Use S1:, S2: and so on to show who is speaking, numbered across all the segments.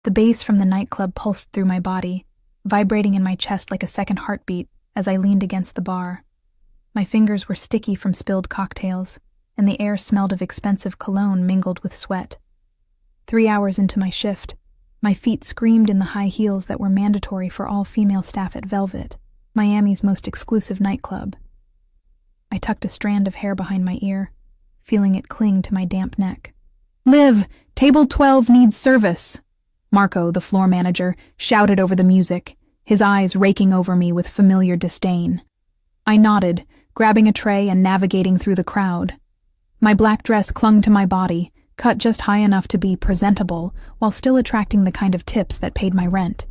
S1: The bass from the nightclub pulsed through my body, vibrating in my chest like a second heartbeat as I leaned against the bar. My fingers were sticky from spilled cocktails, and the air smelled of expensive cologne mingled with sweat. 3 hours into my shift, my feet screamed in the high heels that were mandatory for all female staff at Velvet, Miami's most exclusive nightclub. I tucked a strand of hair behind my ear, feeling it cling to my damp neck. "Liv, table 12 needs service," Marco, the floor manager, shouted over the music, his eyes raking over me with familiar disdain. I nodded, grabbing a tray and navigating through the crowd. My black dress clung to my body, cut just high enough to be presentable while still attracting the kind of tips that paid my rent.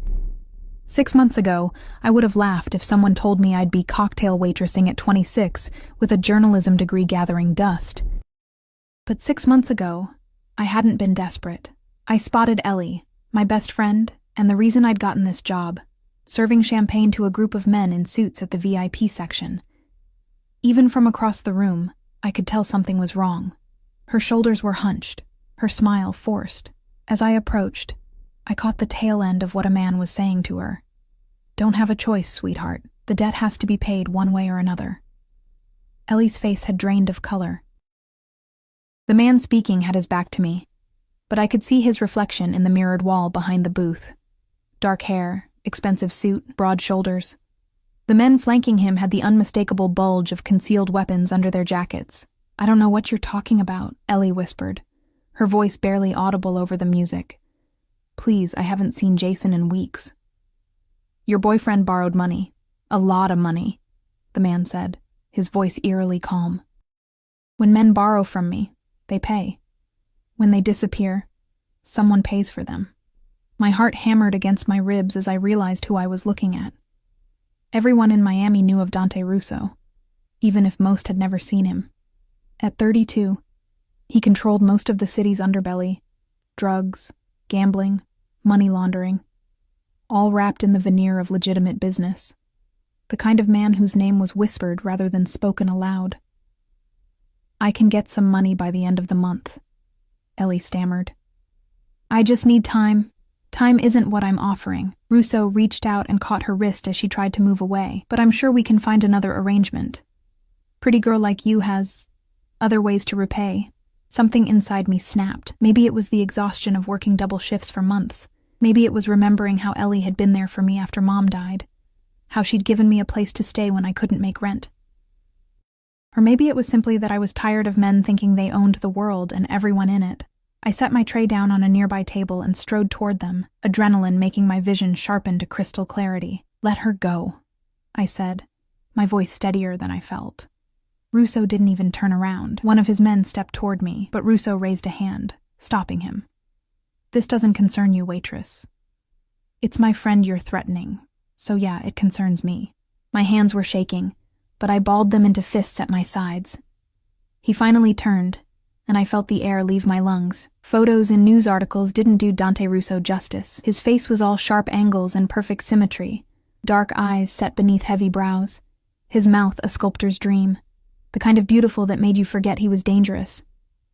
S1: 6 months ago, I would have laughed if someone told me I'd be cocktail waitressing at 26 with a journalism degree gathering dust. But 6 months ago, I hadn't been desperate. I spotted Ellie, my best friend, and the reason I'd gotten this job, serving champagne to a group of men in suits at the VIP section. Even from across the room, I could tell something was wrong. Her shoulders were hunched, her smile forced. As I approached, I caught the tail end of what a man was saying to her. "Don't have a choice, sweetheart. The debt has to be paid one way or another." Ellie's face had drained of color. The man speaking had his back to me, but I could see his reflection in the mirrored wall behind the booth. Dark hair, expensive suit, broad shoulders. The men flanking him had the unmistakable bulge of concealed weapons under their jackets. "I don't know what you're talking about," Ellie whispered, her voice barely audible over the music. "Please, I haven't seen Jason in weeks." "Your boyfriend borrowed money. A lot of money," the man said, his voice eerily calm. "When men borrow from me, they pay. When they disappear, someone pays for them." My heart hammered against my ribs as I realized who I was looking at. Everyone in Miami knew of Dante Russo, even if most had never seen him. At 32, he controlled most of the city's underbelly: drugs, gambling, money laundering, all wrapped in the veneer of legitimate business. The kind of man whose name was whispered rather than spoken aloud. "I can get some money by the end of the month," Ellie stammered. "I just need time. Time isn't what I'm offering." Russo reached out and caught her wrist as she tried to move away. "But I'm sure we can find another arrangement. Pretty girl like you has other ways to repay." Something inside me snapped. Maybe it was the exhaustion of working double shifts for months. Maybe it was remembering how Ellie had been there for me after Mom died. How she'd given me a place to stay when I couldn't make rent. Or maybe it was simply that I was tired of men thinking they owned the world and everyone in it. I set my tray down on a nearby table and strode toward them, adrenaline making my vision sharpen to crystal clarity. "Let her go," I said, my voice steadier than I felt. Russo didn't even turn around. One of his men stepped toward me, but Russo raised a hand, stopping him. "This doesn't concern you, waitress. It's my friend you're threatening, so yeah, it concerns me." My hands were shaking, but I balled them into fists at my sides. He finally turned, and I felt the air leave my lungs. Photos and news articles didn't do Dante Russo justice. His face was all sharp angles and perfect symmetry, dark eyes set beneath heavy brows, his mouth a sculptor's dream. The kind of beautiful that made you forget he was dangerous,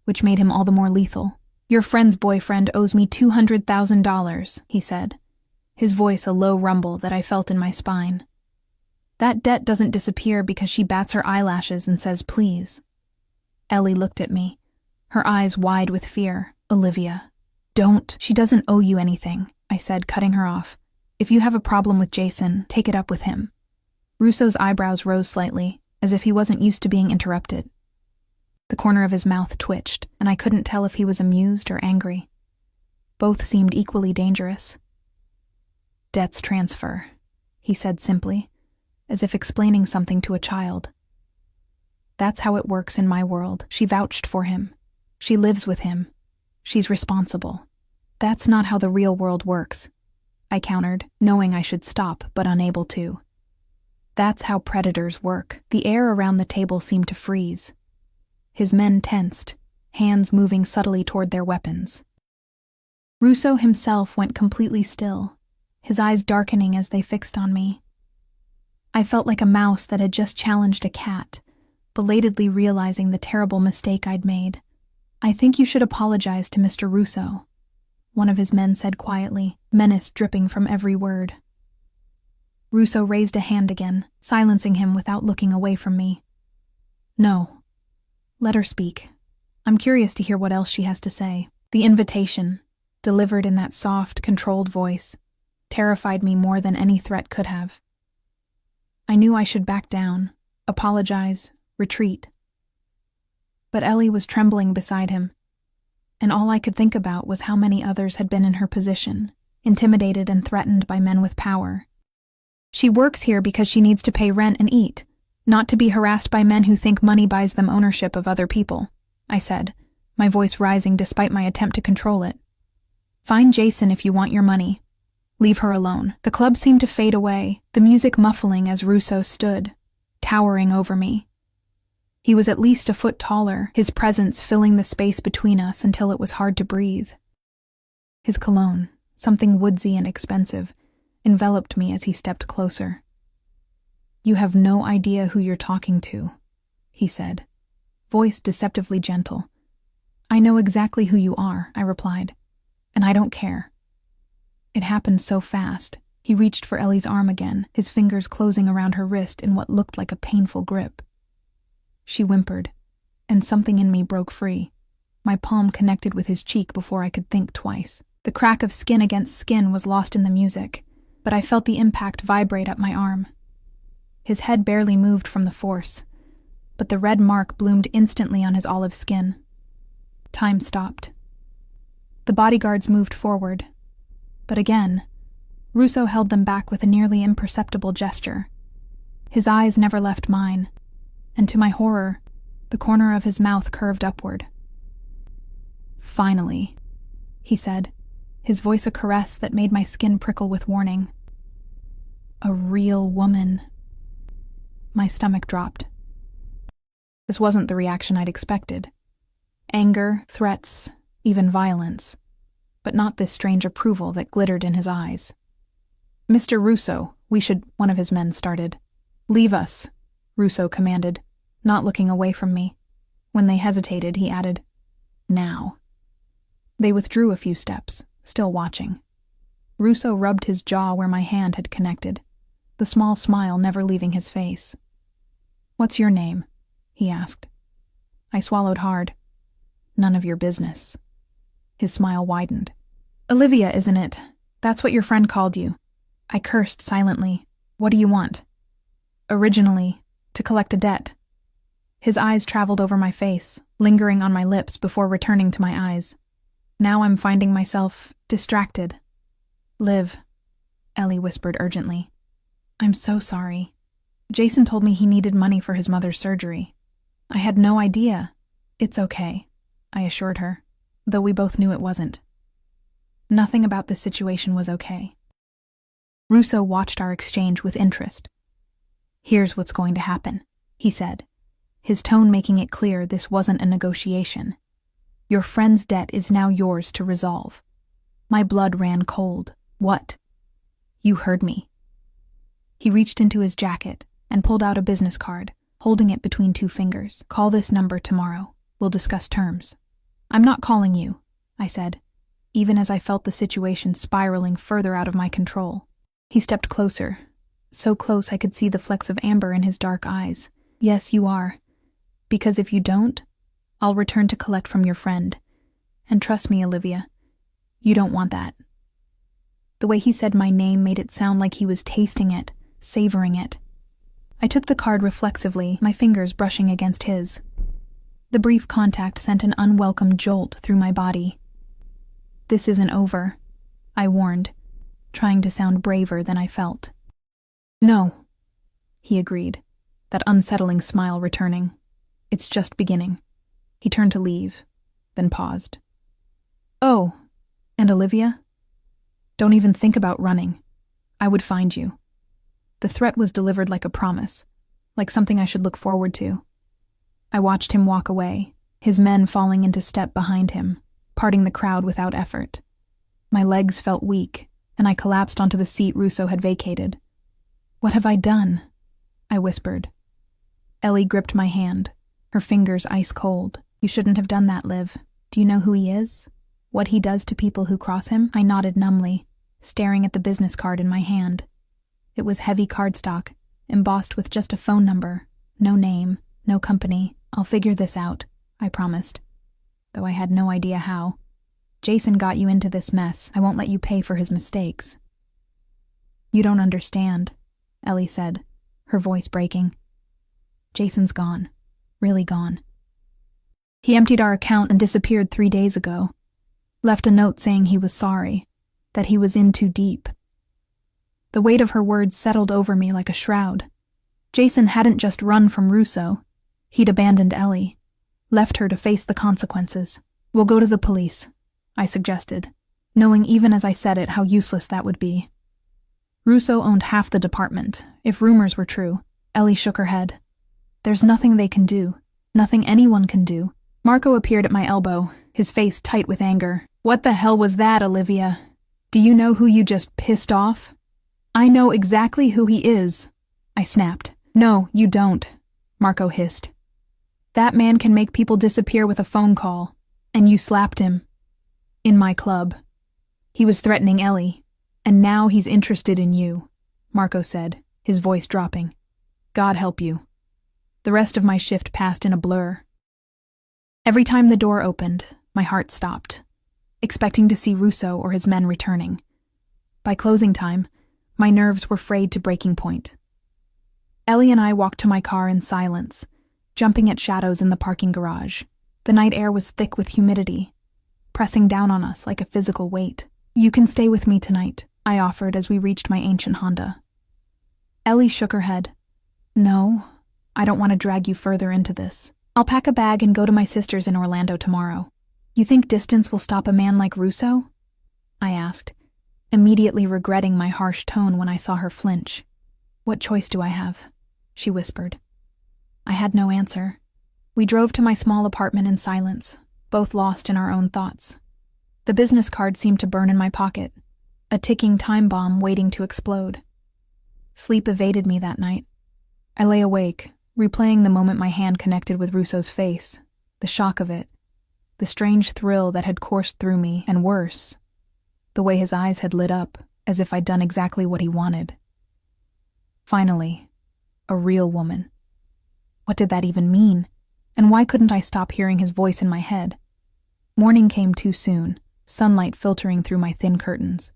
S1: which made him all the more lethal. "Your friend's boyfriend owes me $200,000, he said, his voice a low rumble that I felt in my spine. "That debt doesn't disappear because she bats her eyelashes and says please." Ellie looked at me, her eyes wide with fear. "Olivia, don't. She doesn't owe you anything," I said, cutting her off. "If you have a problem with Jason, take it up with him." Russo's eyebrows rose slightly, as if he wasn't used to being interrupted. The corner of his mouth twitched, and I couldn't tell if he was amused or angry. Both seemed equally dangerous. "Debts transfer," he said simply, as if explaining something to a child. "That's how it works in my world. She vouched for him. She lives with him. She's responsible." "That's not how the real world works," I countered, knowing I should stop, but unable to. "That's how predators work." The air around the table seemed to freeze. His men tensed, hands moving subtly toward their weapons. Russo himself went completely still, his eyes darkening as they fixed on me. I felt like a mouse that had just challenged a cat, belatedly realizing the terrible mistake I'd made. "I think you should apologize to Mr. Russo." one of his men said quietly, menace dripping from every word. Russo raised a hand again, silencing him without looking away from me. No. Let her speak. I'm curious to hear what else she has to say. The invitation, delivered in that soft, controlled voice, terrified me more than any threat could have. I knew I should back down, apologize, retreat. But Ellie was trembling beside him, and all I could think about was how many others had been in her position, intimidated and threatened by men with power. She works here because she needs to pay rent and eat, not to be harassed by men who think money buys them ownership of other people, I said, my voice rising despite my attempt to control it. Find Jason if you want your money. Leave her alone. The club seemed to fade away, the music muffling as Russo stood, towering over me. He was at least a foot taller, his presence filling the space between us until it was hard to breathe. His cologne, something woodsy and expensive, enveloped me as he stepped closer. You have no idea who you're talking to, he said, voice deceptively gentle. I know exactly who you are, I replied, and I don't care. It happened so fast. He reached for Ellie's arm again, his fingers closing around her wrist in what looked like a painful grip. She whimpered, and something in me broke free. My palm connected with his cheek before I could think twice. The crack of skin against skin was lost in the music, but I felt the impact vibrate up my arm. His head barely moved from the force, but the red mark bloomed instantly on his olive skin. Time stopped. The bodyguards moved forward, but again, Russo held them back with a nearly imperceptible gesture. His eyes never left mine, and to my horror, the corner of his mouth curved upward. Finally, he said, his voice a caress that made my skin prickle with warning. A real woman. My stomach dropped. This wasn't the reaction I'd expected. Anger, threats, even violence, but not this strange approval that glittered in his eyes. Mr. Russo, one of his men started. Leave us, Russo commanded, not looking away from me. When they hesitated, he added, now. They withdrew a few steps, still watching. Russo rubbed his jaw where my hand had connected, the small smile never leaving his face. What's your name? He asked. I swallowed hard. None of your business. His smile widened. Olivia, isn't it? That's what your friend called you. I cursed silently. What do you want? Originally, to collect a debt. His eyes traveled over my face, lingering on my lips before returning to my eyes. Now I'm finding myself distracted. Liv, Ellie whispered urgently. I'm so sorry. Jason told me he needed money for his mother's surgery. I had no idea. It's okay, I assured her, though we both knew it wasn't. Nothing about this situation was okay. Russo watched our exchange with interest. Here's what's going to happen, he said, his tone making it clear this wasn't a negotiation. Your friend's debt is now yours to resolve. My blood ran cold. What? You heard me. He reached into his jacket and pulled out a business card, holding it between two fingers. Call this number tomorrow. We'll discuss terms. I'm not calling you, I said, even as I felt the situation spiraling further out of my control. He stepped closer, so close I could see the flecks of amber in his dark eyes. Yes, you are. Because if you don't, I'll return to collect from your friend. And trust me, Olivia, you don't want that. The way he said my name made it sound like he was tasting it, savoring it. I took the card reflexively, my fingers brushing against his. The brief contact sent an unwelcome jolt through my body. This isn't over, I warned, trying to sound braver than I felt. No, he agreed, that unsettling smile returning. It's just beginning. He turned to leave, then paused. Oh, and Olivia? Don't even think about running. I would find you. The threat was delivered like a promise, like something I should look forward to. I watched him walk away, his men falling into step behind him, parting the crowd without effort. My legs felt weak, and I collapsed onto the seat Russo had vacated. What have I done? I whispered. Ellie gripped my hand, her fingers ice cold. You shouldn't have done that, Liv. Do you know who he is? What he does to people who cross him? I nodded numbly, staring at the business card in my hand. It was heavy cardstock, embossed with just a phone number. No name, no company. I'll figure this out, I promised, though I had no idea how. Jason got you into this mess. I won't let you pay for his mistakes. You don't understand, Ellie said, her voice breaking. Jason's gone. Really gone. He emptied our account and disappeared 3 days ago. Left a note saying he was sorry, that he was in too deep. The weight of her words settled over me like a shroud. Jason hadn't just run from Russo. He'd abandoned Ellie, left her to face the consequences. We'll go to the police, I suggested, knowing even as I said it how useless that would be. Russo owned half the department, if rumors were true. Ellie shook her head. There's nothing they can do, nothing anyone can do. Marco appeared at my elbow, his face tight with anger. What the hell was that, Olivia? Do you know who you just pissed off? I know exactly who he is, I snapped. No, you don't, Marco hissed. That man can make people disappear with a phone call, and you slapped him. In my club. He was threatening Ellie, and now he's interested in you, Marco said, his voice dropping. God help you. The rest of my shift passed in a blur. Every time the door opened, my heart stopped, expecting to see Russo or his men returning. By closing time, my nerves were frayed to breaking point. Ellie and I walked to my car in silence, jumping at shadows in the parking garage. The night air was thick with humidity, pressing down on us like a physical weight. You can stay with me tonight, I offered as we reached my ancient Honda. Ellie shook her head. No, I don't want to drag you further into this. I'll pack a bag and go to my sister's in Orlando tomorrow. You think distance will stop a man like Russo? I asked, immediately regretting my harsh tone when I saw her flinch. What choice do I have? She whispered. I had no answer. We drove to my small apartment in silence, both lost in our own thoughts. The business card seemed to burn in my pocket, a ticking time bomb waiting to explode. Sleep evaded me that night. I lay awake, replaying the moment my hand connected with Russo's face, the shock of it, the strange thrill that had coursed through me, and worse, the way his eyes had lit up, as if I'd done exactly what he wanted. Finally, a real woman. What did that even mean? And why couldn't I stop hearing his voice in my head? Morning came too soon, sunlight filtering through my thin curtains.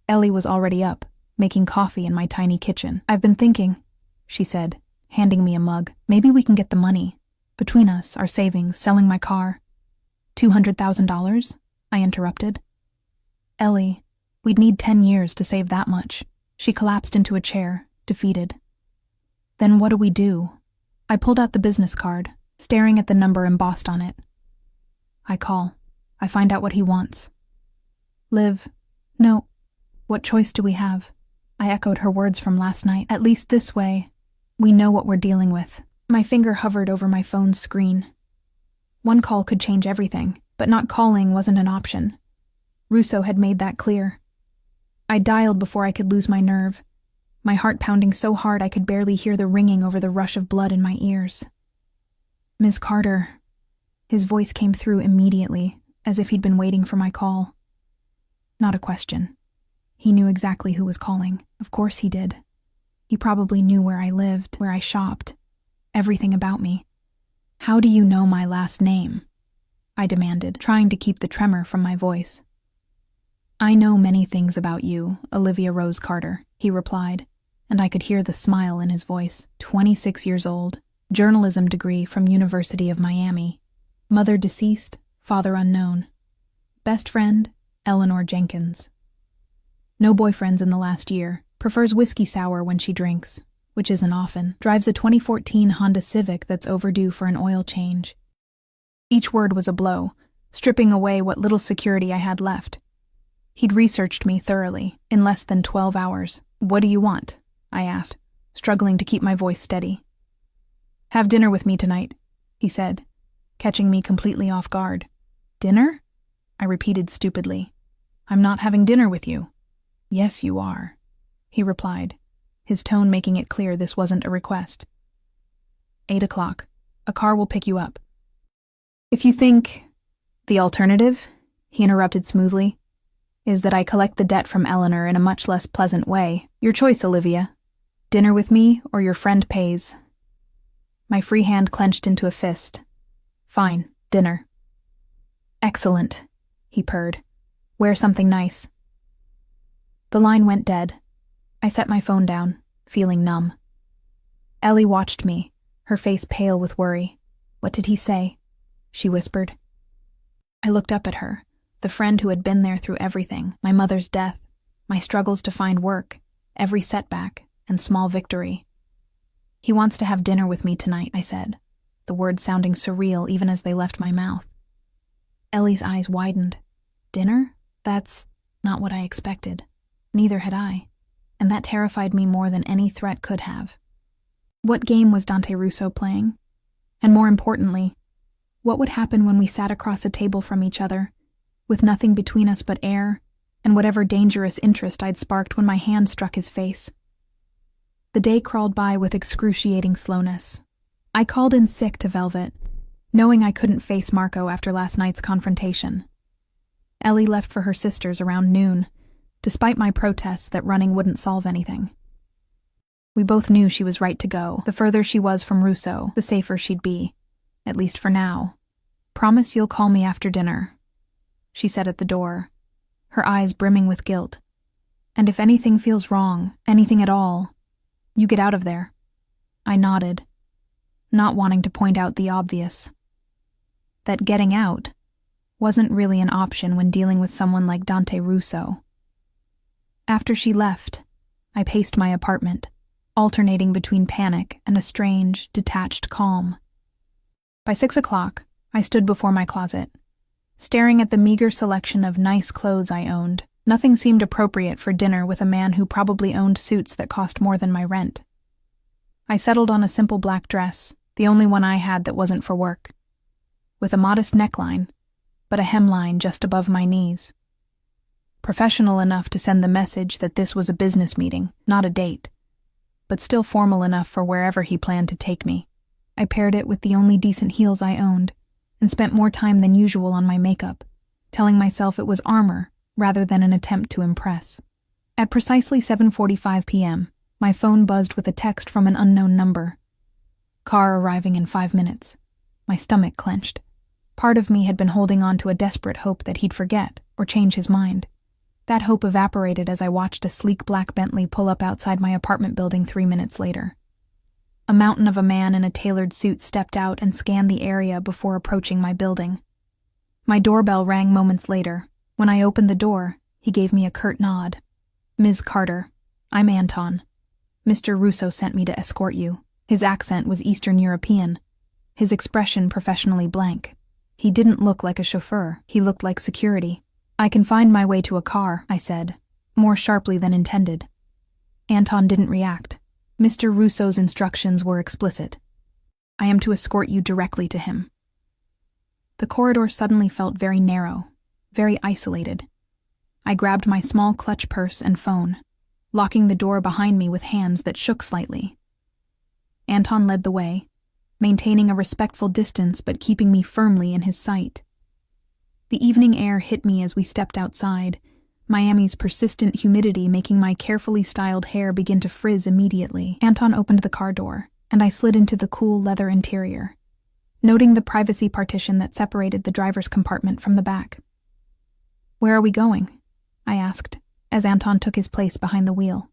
S1: Ellie was already up, making coffee in my tiny kitchen. I've been thinking, she said, handing me a mug. Maybe we can get the money. Between us, our savings, selling my car. $200,000? I interrupted. Ellie, we'd need 10 years to save that much. She collapsed into a chair, defeated. Then what do we do? I pulled out the business card, staring at the number embossed on it. I call. I find out what he wants. Liv. No. What choice do we have? I echoed her words from last night. At least this way, we know what we're dealing with. My finger hovered over my phone's screen. One call could change everything, but not calling wasn't an option. Russo had made that clear. I dialed before I could lose my nerve, my heart pounding so hard I could barely hear the ringing over the rush of blood in my ears. Ms. Carter. His voice came through immediately, as if he'd been waiting for my call. Not a question. He knew exactly who was calling. Of course he did. He probably knew where I lived, where I shopped, everything about me. How do you know my last name? I demanded, trying to keep the tremor from my voice. I know many things about you, Olivia Rose Carter, he replied, and I could hear the smile in his voice. 26 years old, journalism degree from University of Miami. Mother deceased, father unknown. Best friend, Eleanor Jenkins. No boyfriends in the last year. Prefers whiskey sour when she drinks, which isn't often. Drives a 2014 Honda Civic that's overdue for an oil change. Each word was a blow, stripping away what little security I had left. He'd researched me thoroughly, in less than 12 hours. What do you want? I asked, struggling to keep my voice steady. Have dinner with me tonight, he said, catching me completely off guard. Dinner? I repeated stupidly. I'm not having dinner with you. Yes, you are, he replied, his tone making it clear this wasn't a request. 8 o'clock. A car will pick you up. If you think... The alternative? he interrupted smoothly, is that I collect the debt from Eleanor in a much less pleasant way. Your choice, Olivia. Dinner with me, or your friend pays. My free hand clenched into a fist. Fine, dinner. Excellent, he purred. Wear something nice. The line went dead. I set my phone down, feeling numb. Ellie watched me, her face pale with worry. What did he say? She whispered. I looked up at her, the friend who had been there through everything, my mother's death, my struggles to find work, every setback, and small victory. He wants to have dinner with me tonight, I said, the words sounding surreal even as they left my mouth. Ellie's eyes widened. Dinner? That's not what I expected. Neither had I, and that terrified me more than any threat could have. What game was Dante Russo playing? And more importantly, what would happen when we sat across a table from each other, with nothing between us but air, and whatever dangerous interest I'd sparked when my hand struck his face? The day crawled by with excruciating slowness. I called in sick to Velvet, knowing I couldn't face Marco after last night's confrontation. Ellie left for her sister's around noon, despite my protests that running wouldn't solve anything. We both knew she was right to go. The further she was from Russo, the safer she'd be, at least for now. Promise you'll call me after dinner, she said at the door, her eyes brimming with guilt. And if anything feels wrong, anything at all, you get out of there. I nodded, not wanting to point out the obvious. That getting out wasn't really an option when dealing with someone like Dante Russo. After she left, I paced my apartment, alternating between panic and a strange, detached calm. By 6 o'clock, I stood before my closet, staring at the meager selection of nice clothes I owned. Nothing seemed appropriate for dinner with a man who probably owned suits that cost more than my rent. I settled on a simple black dress, the only one I had that wasn't for work, with a modest neckline, but a hemline just above my knees. Professional enough to send the message that this was a business meeting, not a date, but still formal enough for wherever he planned to take me. I paired it with the only decent heels I owned, and spent more time than usual on my makeup, telling myself it was armor rather than an attempt to impress. At precisely 7:45 p.m., my phone buzzed with a text from an unknown number. Car arriving in 5 minutes. My stomach clenched. Part of me had been holding on to a desperate hope that he'd forget or change his mind. That hope evaporated as I watched a sleek black Bentley pull up outside my apartment building 3 minutes later. A mountain of a man in a tailored suit stepped out and scanned the area before approaching my building. My doorbell rang moments later. When I opened the door, he gave me a curt nod. Ms. Carter, I'm Anton. Mr. Russo sent me to escort you. His accent was Eastern European, his expression professionally blank. He didn't look like a chauffeur, he looked like security. I can find my way to a car, I said, more sharply than intended. Anton didn't react. Mr. Russo's instructions were explicit. I am to escort you directly to him. The corridor suddenly felt very narrow, very isolated. I grabbed my small clutch purse and phone, locking the door behind me with hands that shook slightly. Anton led the way, maintaining a respectful distance but keeping me firmly in his sight. The evening air hit me as we stepped outside, Miami's persistent humidity making my carefully styled hair begin to frizz immediately. Anton opened the car door, and I slid into the cool leather interior, noting the privacy partition that separated the driver's compartment from the back. Where are we going? I asked, as Anton took his place behind the wheel.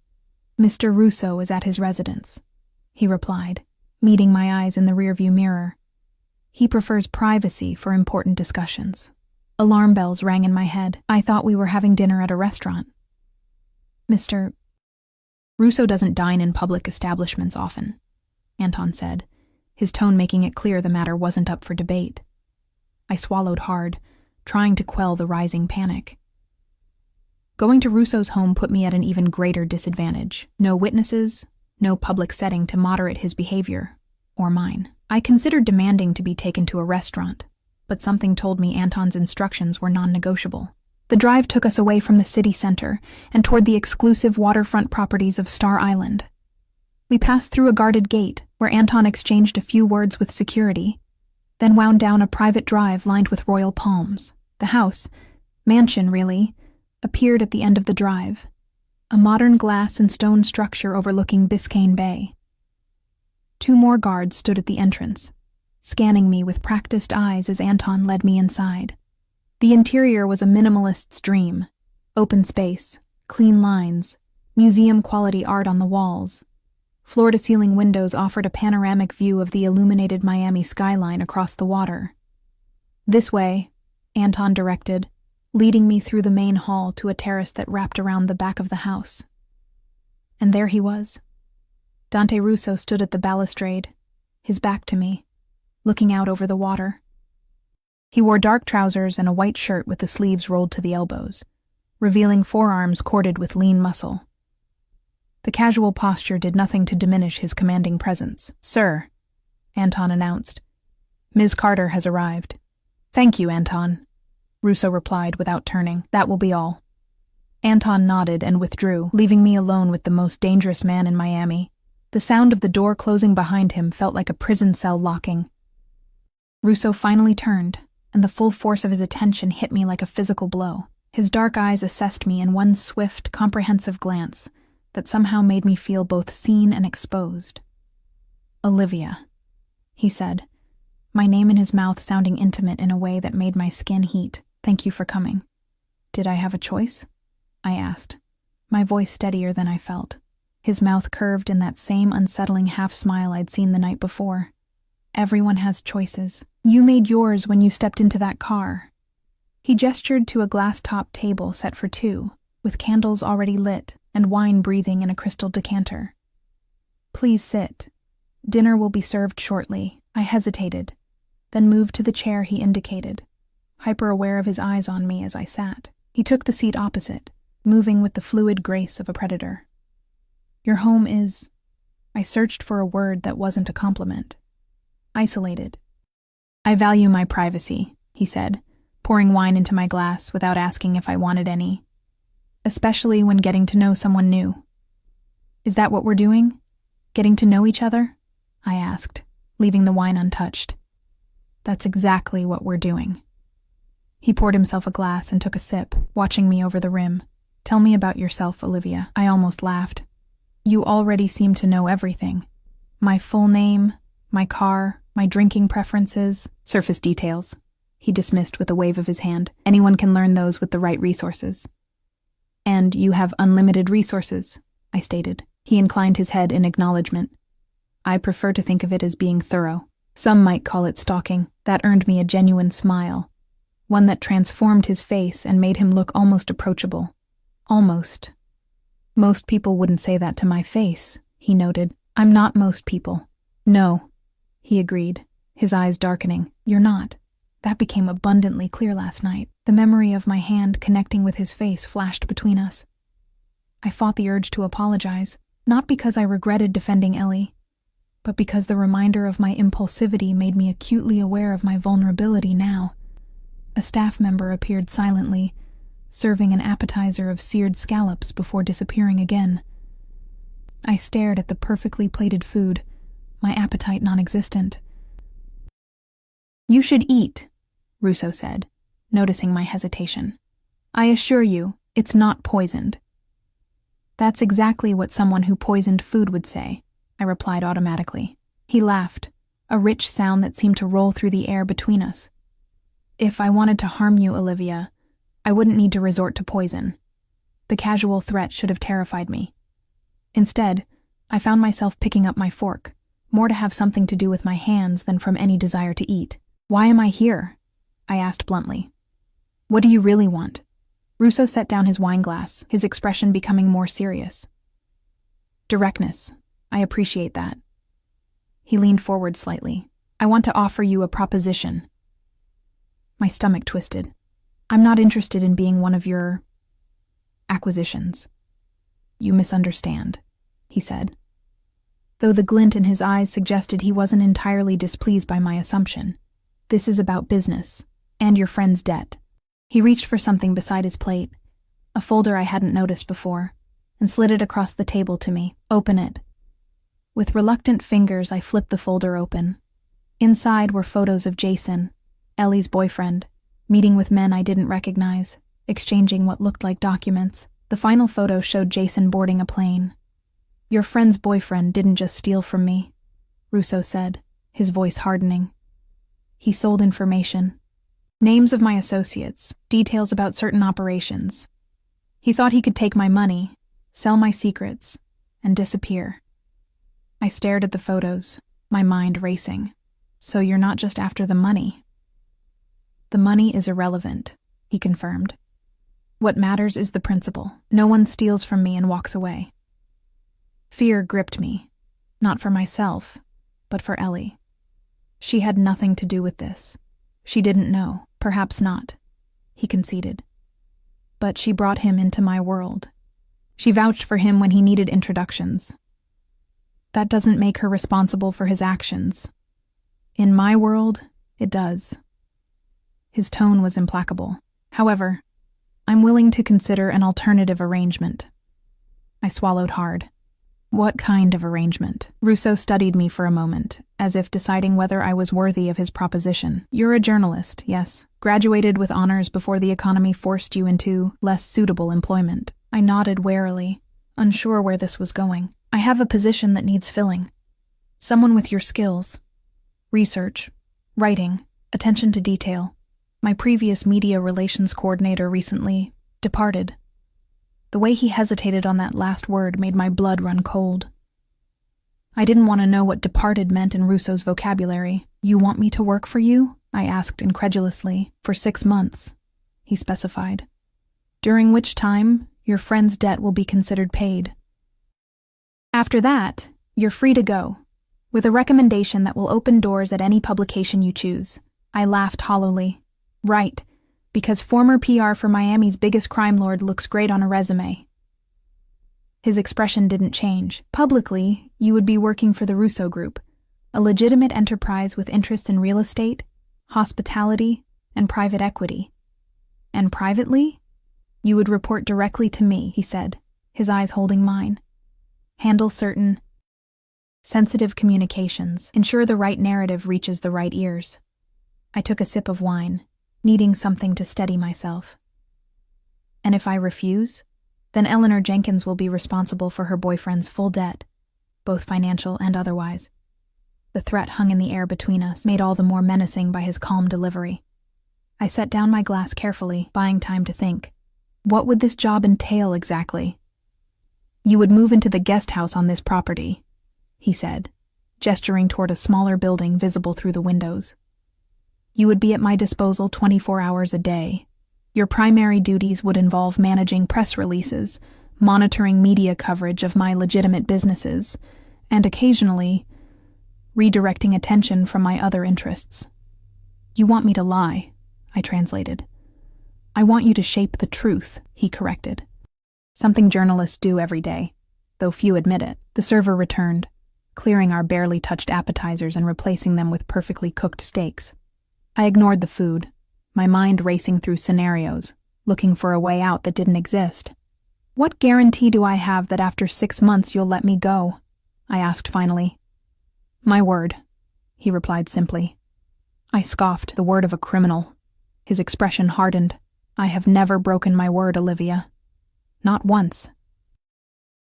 S1: Mr. Russo is at his residence, he replied, meeting my eyes in the rearview mirror. He prefers privacy for important discussions. Alarm bells rang in my head. I thought we were having dinner at a restaurant. Mr. Russo doesn't dine in public establishments often, Anton said, his tone making it clear the matter wasn't up for debate. I swallowed hard, trying to quell the rising panic. Going to Russo's home put me at an even greater disadvantage. No witnesses, no public setting to moderate his behavior, or mine. I considered demanding to be taken to a restaurant, but something told me Anton's instructions were non-negotiable. The drive took us away from the city center and toward the exclusive waterfront properties of Star Island. We passed through a guarded gate where Anton exchanged a few words with security, then wound down a private drive lined with royal palms. The house, mansion really, appeared at the end of the drive, a modern glass and stone structure overlooking Biscayne Bay. 2 more guards stood at the entrance, scanning me with practiced eyes as Anton led me inside. The interior was a minimalist's dream: open space, clean lines, museum-quality art on the walls. Floor-to-ceiling windows offered a panoramic view of the illuminated Miami skyline across the water. "This way," Anton directed, leading me through the main hall to a terrace that wrapped around the back of the house. And there he was. Dante Russo stood at the balustrade, his back to me, looking out over the water. He wore dark trousers and a white shirt with the sleeves rolled to the elbows, revealing forearms corded with lean muscle. The casual posture did nothing to diminish his commanding presence. "Sir," Anton announced, "Ms. Carter has arrived." "Thank you, Anton," Russo replied without turning. "That will be all." Anton nodded and withdrew, leaving me alone with the most dangerous man in Miami. The sound of the door closing behind him felt like a prison cell locking. Russo finally turned, and the full force of his attention hit me like a physical blow. His dark eyes assessed me in one swift, comprehensive glance that somehow made me feel both seen and exposed. "Olivia," he said, my name in his mouth sounding intimate in a way that made my skin heat. "Thank you for coming." "Did I have a choice?" I asked, my voice steadier than I felt. His mouth curved in that same unsettling half-smile I'd seen the night before. "Everyone has choices. You made yours when you stepped into that car." He gestured to a glass-topped table set for 2, with candles already lit and wine breathing in a crystal decanter. "Please sit. Dinner will be served shortly." I hesitated, then moved to the chair he indicated, hyper-aware of his eyes on me as I sat. He took the seat opposite, moving with the fluid grace of a predator. "Your home is—" I searched for a word that wasn't a compliment. "Isolated." "I value my privacy," he said, pouring wine into my glass without asking if I wanted any. "Especially when getting to know someone new." "Is that what we're doing? Getting to know each other?" I asked, leaving the wine untouched. "That's exactly what we're doing." He poured himself a glass and took a sip, watching me over the rim. "Tell me about yourself, Olivia." I almost laughed. "You already seem to know everything. My full name, my car, my drinking preferences, surface details," he dismissed with a wave of his hand. "Anyone can learn those with the right resources." "And you have unlimited resources," I stated. He inclined his head in acknowledgement. "I prefer to think of it as being thorough. Some might call it stalking." That earned me a genuine smile, one that transformed his face and made him look almost approachable. "Almost." "Most people wouldn't say that to my face," he noted. "I'm not most people." "No," he agreed, his eyes darkening. "You're not." That became abundantly clear last night. The memory of my hand connecting with his face flashed between us. I fought the urge to apologize, not because I regretted defending Ellie, but because the reminder of my impulsivity made me acutely aware of my vulnerability now. A staff member appeared silently, serving an appetizer of seared scallops before disappearing again. I stared at the perfectly plated food, my appetite non-existent. "You should eat," Russo said, noticing my hesitation. "I assure you, it's not poisoned." "That's exactly what someone who poisoned food would say," I replied automatically. He laughed, a rich sound that seemed to roll through the air between us. "If I wanted to harm you, Olivia, I wouldn't need to resort to poison." The casual threat should have terrified me. Instead, I found myself picking up my fork, more to have something to do with my hands than from any desire to eat. "Why am I here?" I asked bluntly. "What do you really want?" Russo set down his wine glass, his expression becoming more serious. "Directness. I appreciate that." He leaned forward slightly. "I want to offer you a proposition." My stomach twisted. "I'm not interested in being one of your acquisitions." "You misunderstand," he said, though the glint in his eyes suggested he wasn't entirely displeased by my assumption. "This is about business, and your friend's debt." He reached for something beside his plate, a folder I hadn't noticed before, and slid it across the table to me. "Open it." With reluctant fingers, I flipped the folder open. Inside were photos of Jason, Ellie's boyfriend, meeting with men I didn't recognize. exchanging what looked like documents. The final photo showed Jason boarding a plane. "Your friend's boyfriend didn't just steal from me," Russo said, his voice hardening. "He sold information. Names of my associates, details about certain operations. He thought he could take my money, sell my secrets, and disappear." I stared at the photos, my mind racing. "So you're not just after the money?" "The money is irrelevant," he confirmed. "What matters is the principle. No one steals from me and walks away." Fear gripped me, not for myself, but for Ellie. She had nothing to do with this. She didn't know, perhaps not, he conceded. But she brought him into my world. She vouched for him when he needed introductions. That doesn't make her responsible for his actions. In my world, it does. His tone was implacable. "However, I'm willing to consider an alternative arrangement." I swallowed hard. "What kind of arrangement?" Russo studied me for a moment, as if deciding whether I was worthy of his proposition. "You're a journalist, yes. Graduated with honors before the economy forced you into less suitable employment." I nodded warily, unsure where this was going. "I have a position that needs filling. Someone with your skills. Research, writing, attention to detail. My previous media relations coordinator recently departed." The way he hesitated on that last word made my blood run cold. I didn't want to know what departed meant in Russo's vocabulary. "You want me to work for you?" I asked incredulously. "For 6 months," he specified. "During which time, your friend's debt will be considered paid. After that, you're free to go, with a recommendation that will open doors at any publication you choose." I laughed hollowly. "Right, because former PR for Miami's biggest crime lord looks great on a resume." His expression didn't change. "Publicly, you would be working for the Russo Group, a legitimate enterprise with interests in real estate, hospitality, and private equity. And privately, you would report directly to me," he said, his eyes holding mine. "Handle certain sensitive communications, ensure the right narrative reaches the right ears." I took a sip of wine, needing something to steady myself. "And if I refuse, then Eleanor Jenkins will be responsible for her boyfriend's full debt, both financial and otherwise." The threat hung in the air between us, made all the more menacing by his calm delivery. I set down my glass carefully, buying time to think. What would this job entail exactly? "You would move into the guest house on this property," he said, gesturing toward a smaller building visible through the windows. "You would be at my disposal 24 hours a day. Your primary duties would involve managing press releases, monitoring media coverage of my legitimate businesses, and occasionally redirecting attention from my other interests." "You want me to lie," I translated. "I want you to shape the truth," he corrected. "Something journalists do every day, though few admit it." The server returned, clearing our barely touched appetizers and replacing them with perfectly cooked steaks. I ignored the food, my mind racing through scenarios, looking for a way out that didn't exist. "What guarantee do I have that after 6 months you'll let me go?" I asked finally. "My word," he replied simply. I scoffed, the word of a criminal. His expression hardened. "I have never broken my word, Olivia. Not once.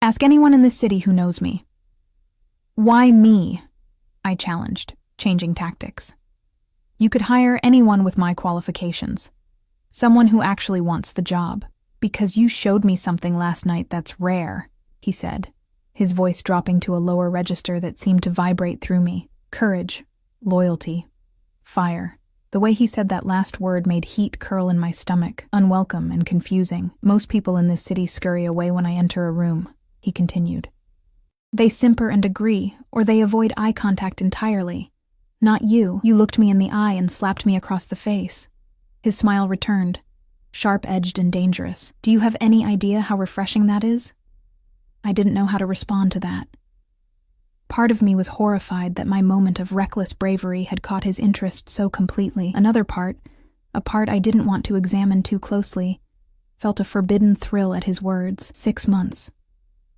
S1: Ask anyone in this city who knows me." "Why me?" I challenged, changing tactics. "You could hire anyone with my qualifications. Someone who actually wants the job. Because you showed me something last night that's rare," he said, his voice dropping to a lower register that seemed to vibrate through me. "Courage, loyalty, fire." The way he said that last word made heat curl in my stomach, unwelcome and confusing. "Most people in this city scurry away when I enter a room," he continued. "They simper and agree, or they avoid eye contact entirely. Not you. You looked me in the eye and slapped me across the face." His smile returned, sharp-edged and dangerous. "Do you have any idea how refreshing that is?" I didn't know how to respond to that. Part of me was horrified that my moment of reckless bravery had caught his interest so completely. Another part, a part I didn't want to examine too closely, felt a forbidden thrill at his words. 6 months,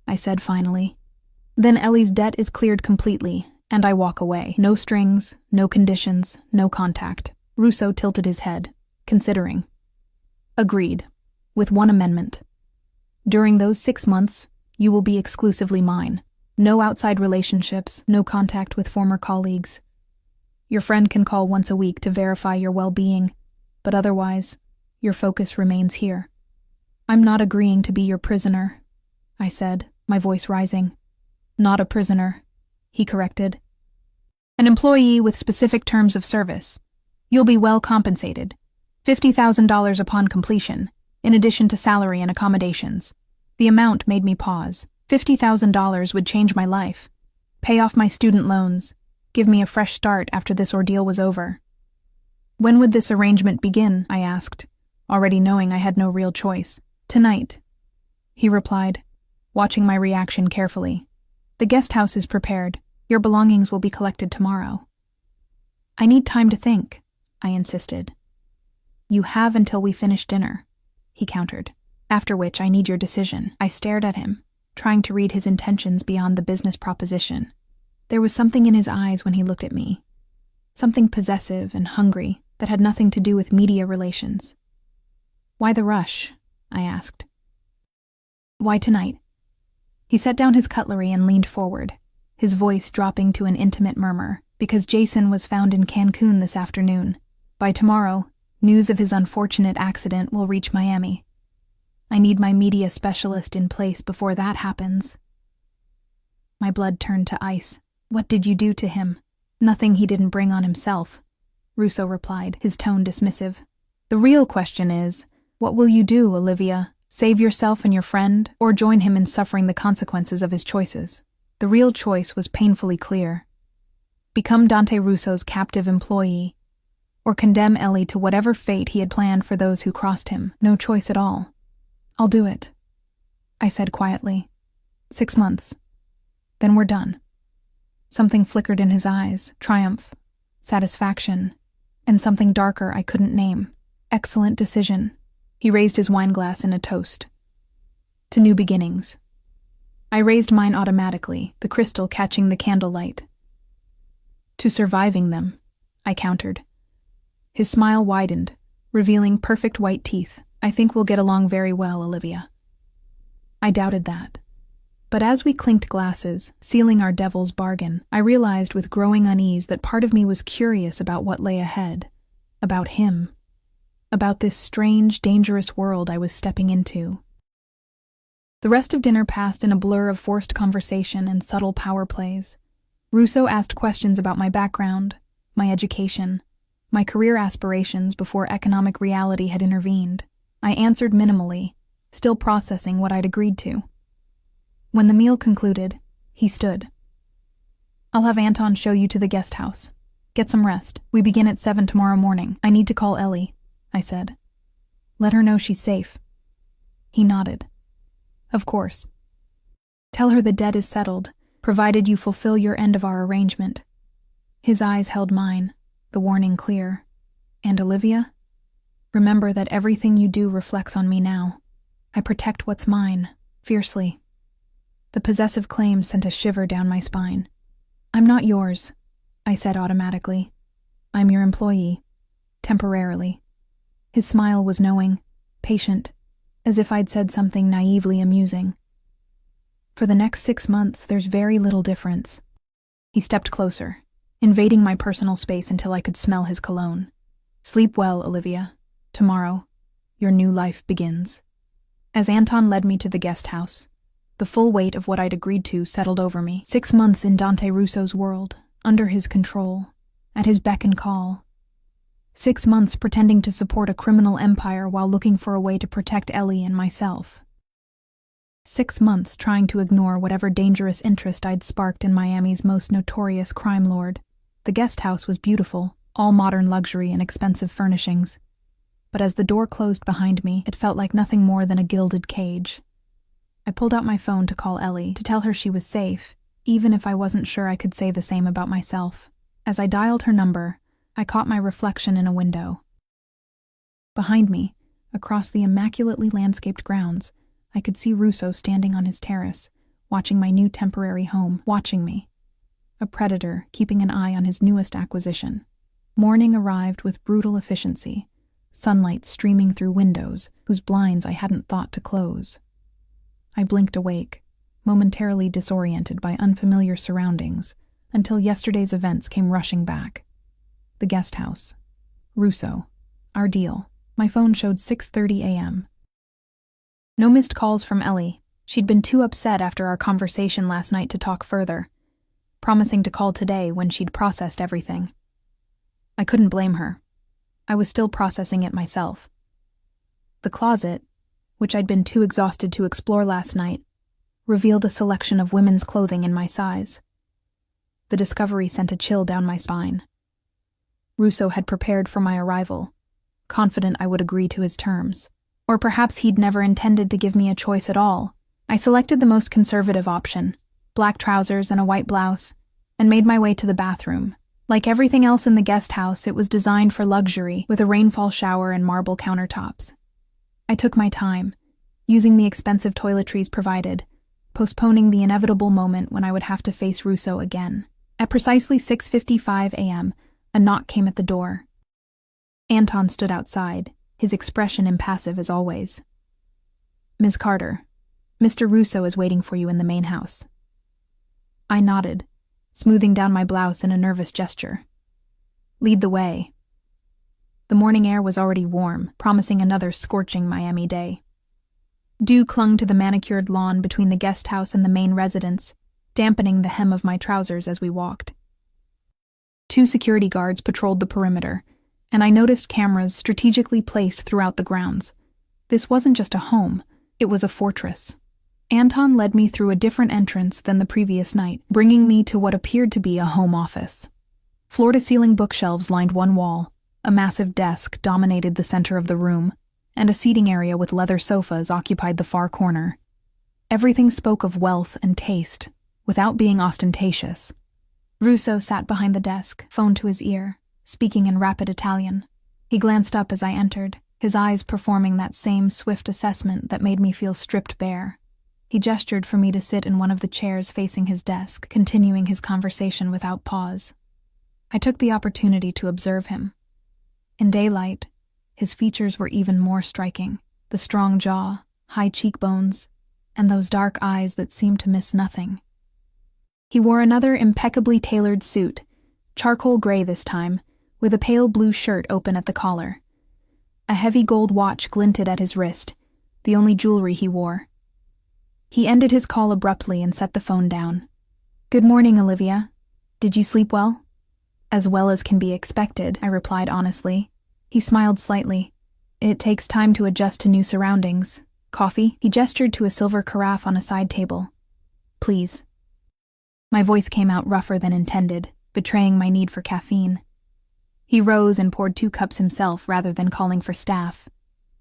S1: I said finally. "Then Ellie's debt is cleared completely, and I walk away. No strings, no conditions, no contact." Russo tilted his head, considering. "Agreed. with one amendment. During those 6 months, you will be exclusively mine. No outside relationships, no contact with former colleagues. Your friend can call once a week to verify your well-being, but otherwise, your focus remains here. I'm not agreeing to be your prisoner, I said, my voice rising. Not a prisoner, he corrected. An employee with specific terms of service. You'll be well compensated. $50,000 upon completion, in addition to salary and accommodations. The amount made me pause. $50,000 would change my life, pay off my student loans, give me a fresh start after this ordeal was over. When would this arrangement begin? I asked, already knowing I had no real choice. Tonight, he replied, watching my reaction carefully. The guest house is prepared. Your belongings will be collected tomorrow. I need time to think, I insisted. You have until we finish dinner, he countered, after which I need your decision. I stared at him, trying to read his intentions beyond the business proposition. There was something in his eyes when he looked at me, something possessive and hungry that had nothing to do with media relations. Why the rush? I asked. Why tonight? He set down his cutlery and leaned forward, his voice dropping to an intimate murmur, because Jason was found in Cancun this afternoon. By tomorrow, news of his unfortunate accident will reach Miami. I need my media specialist in place before that happens. My blood turned to ice. What did you do to him? Nothing he didn't bring on himself, Russo replied, his tone dismissive. The real question is, what will you do, Olivia? Save yourself and your friend, or join him in suffering the consequences of his choices? The real choice was painfully clear. Become Dante Russo's captive employee, or condemn Ellie to whatever fate he had planned for those who crossed him. No choice at all. I'll do it, I said quietly. 6 months. Then we're done. Something flickered in his eyes, triumph, satisfaction, and something darker I couldn't name. Excellent decision. He raised his wineglass in a toast. To new beginnings. I raised mine automatically, the crystal catching the candlelight. To surviving them, I countered. His smile widened, revealing perfect white teeth. I think we'll get along very well, Olivia. I doubted that. But as we clinked glasses, sealing our devil's bargain, I realized with growing unease that part of me was curious about what lay ahead, about him, about this strange, dangerous world I was stepping into. The rest of dinner passed in a blur of forced conversation and subtle power plays. Russo asked questions about my background, my education, my career aspirations before economic reality had intervened. I answered minimally, still processing what I'd agreed to. When the meal concluded, he stood. I'll have Anton show you to the guest house. Get some rest. We begin at 7 tomorrow morning. I need to call Ellie, I said. Let her know she's safe. He nodded. Of course. Tell her the debt is settled, provided you fulfill your end of our arrangement. His eyes held mine, the warning clear. And Olivia? Remember that everything you do reflects on me now. I protect what's mine, fiercely. The possessive claim sent a shiver down my spine. I'm not yours, I said automatically. I'm your employee, temporarily. His smile was knowing, patient, as if I'd said something naively amusing. For the next 6 months, there's very little difference. He stepped closer, invading my personal space until I could smell his cologne. Sleep well, Olivia. Tomorrow, your new life begins. As Anton led me to the guest house, the full weight of what I'd agreed to settled over me. 6 months in Dante Russo's world, under his control, at his beck and call. 6 months pretending to support a criminal empire while looking for a way to protect Ellie and myself. 6 months trying to ignore whatever dangerous interest I'd sparked in Miami's most notorious crime lord. The guest house was beautiful, all modern luxury and expensive furnishings. But as the door closed behind me, it felt like nothing more than a gilded cage. I pulled out my phone to call Ellie, to tell her she was safe, even if I wasn't sure I could say the same about myself. As I dialed her number, I caught my reflection in a window. Behind me, across the immaculately landscaped grounds, I could see Russo standing on his terrace, watching my new temporary home, watching me. A predator keeping an eye on his newest acquisition. Morning arrived with brutal efficiency. sunlight streaming through windows whose blinds I hadn't thought to close. I blinked awake, momentarily disoriented by unfamiliar surroundings, until yesterday's events came rushing back. The guest house. Russo. Our deal. My phone showed 6:30 a.m. No missed calls from Ellie. She'd been too upset after our conversation last night to talk further, promising to call today when she'd processed everything. I couldn't blame her. I was still processing it myself. The closet, which I'd been too exhausted to explore last night, revealed a selection of women's clothing in my size. The discovery sent a chill down my spine. Russo had prepared for my arrival, confident I would agree to his terms. Or perhaps he'd never intended to give me a choice at all. I selected the most conservative option, black trousers and a white blouse, and made my way to the bathroom. Like everything else in the guest house, it was designed for luxury, with a rainfall shower and marble countertops. I took my time, using the expensive toiletries provided, postponing the inevitable moment when I would have to face Russo again. At precisely 6:55 a.m., a knock came at the door. Anton stood outside, his expression impassive as always. "Ms. Carter, Mr. Russo is waiting for you in the main house." I nodded, smoothing down my blouse in a nervous gesture. "Lead the way." The morning air was already warm, promising another scorching Miami day. Dew clung to the manicured lawn between the guest house and the main residence, dampening the hem of my trousers as we walked. 2 security guards patrolled the perimeter, and I noticed cameras strategically placed throughout the grounds. This wasn't just a home, it was a fortress. Anton led me through a different entrance than the previous night, bringing me to what appeared to be a home office. Floor-to-ceiling bookshelves lined one wall, a massive desk dominated the center of the room, and a seating area with leather sofas occupied the far corner. Everything spoke of wealth and taste, without being ostentatious. Russo sat behind the desk, phone to his ear, speaking in rapid Italian. He glanced up as I entered, his eyes performing that same swift assessment that made me feel stripped bare. He gestured for me to sit in one of the chairs facing his desk, continuing his conversation without pause. I took the opportunity to observe him. In daylight, his features were even more striking, the strong jaw, high cheekbones, and those dark eyes that seemed to miss nothing. He wore another impeccably tailored suit, charcoal gray this time, with a pale blue shirt open at the collar. A heavy gold watch glinted at his wrist, the only jewelry he wore. He ended his call abruptly and set the phone down. "Good morning, Olivia. Did you sleep well?" "As well as can be expected," I replied honestly. He smiled slightly. "It takes time to adjust to new surroundings. Coffee?" He gestured to a silver carafe on a side table. "Please." My voice came out rougher than intended, betraying my need for caffeine. He rose and poured 2 cups himself rather than calling for staff,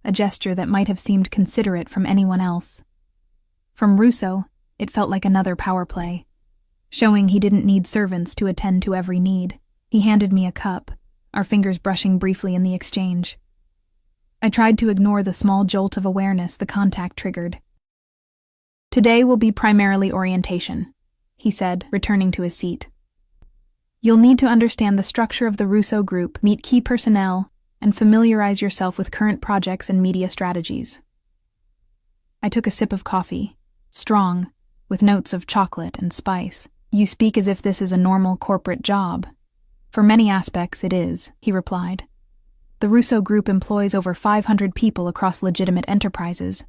S1: a gesture that might have seemed considerate from anyone else. From Russo, it felt like another power play, showing he didn't need servants to attend to every need. He handed me a cup, our fingers brushing briefly in the exchange. I tried to ignore the small jolt of awareness the contact triggered. "Today will be primarily orientation," he said, returning to his seat. "You'll need to understand the structure of the Russo Group, meet key personnel, and familiarize yourself with current projects and media strategies." I took a sip of coffee, strong, with notes of chocolate and spice. "You speak as if this is a normal corporate job." "For many aspects, it is," he replied. "The Russo Group employs over 500 people across legitimate enterprises.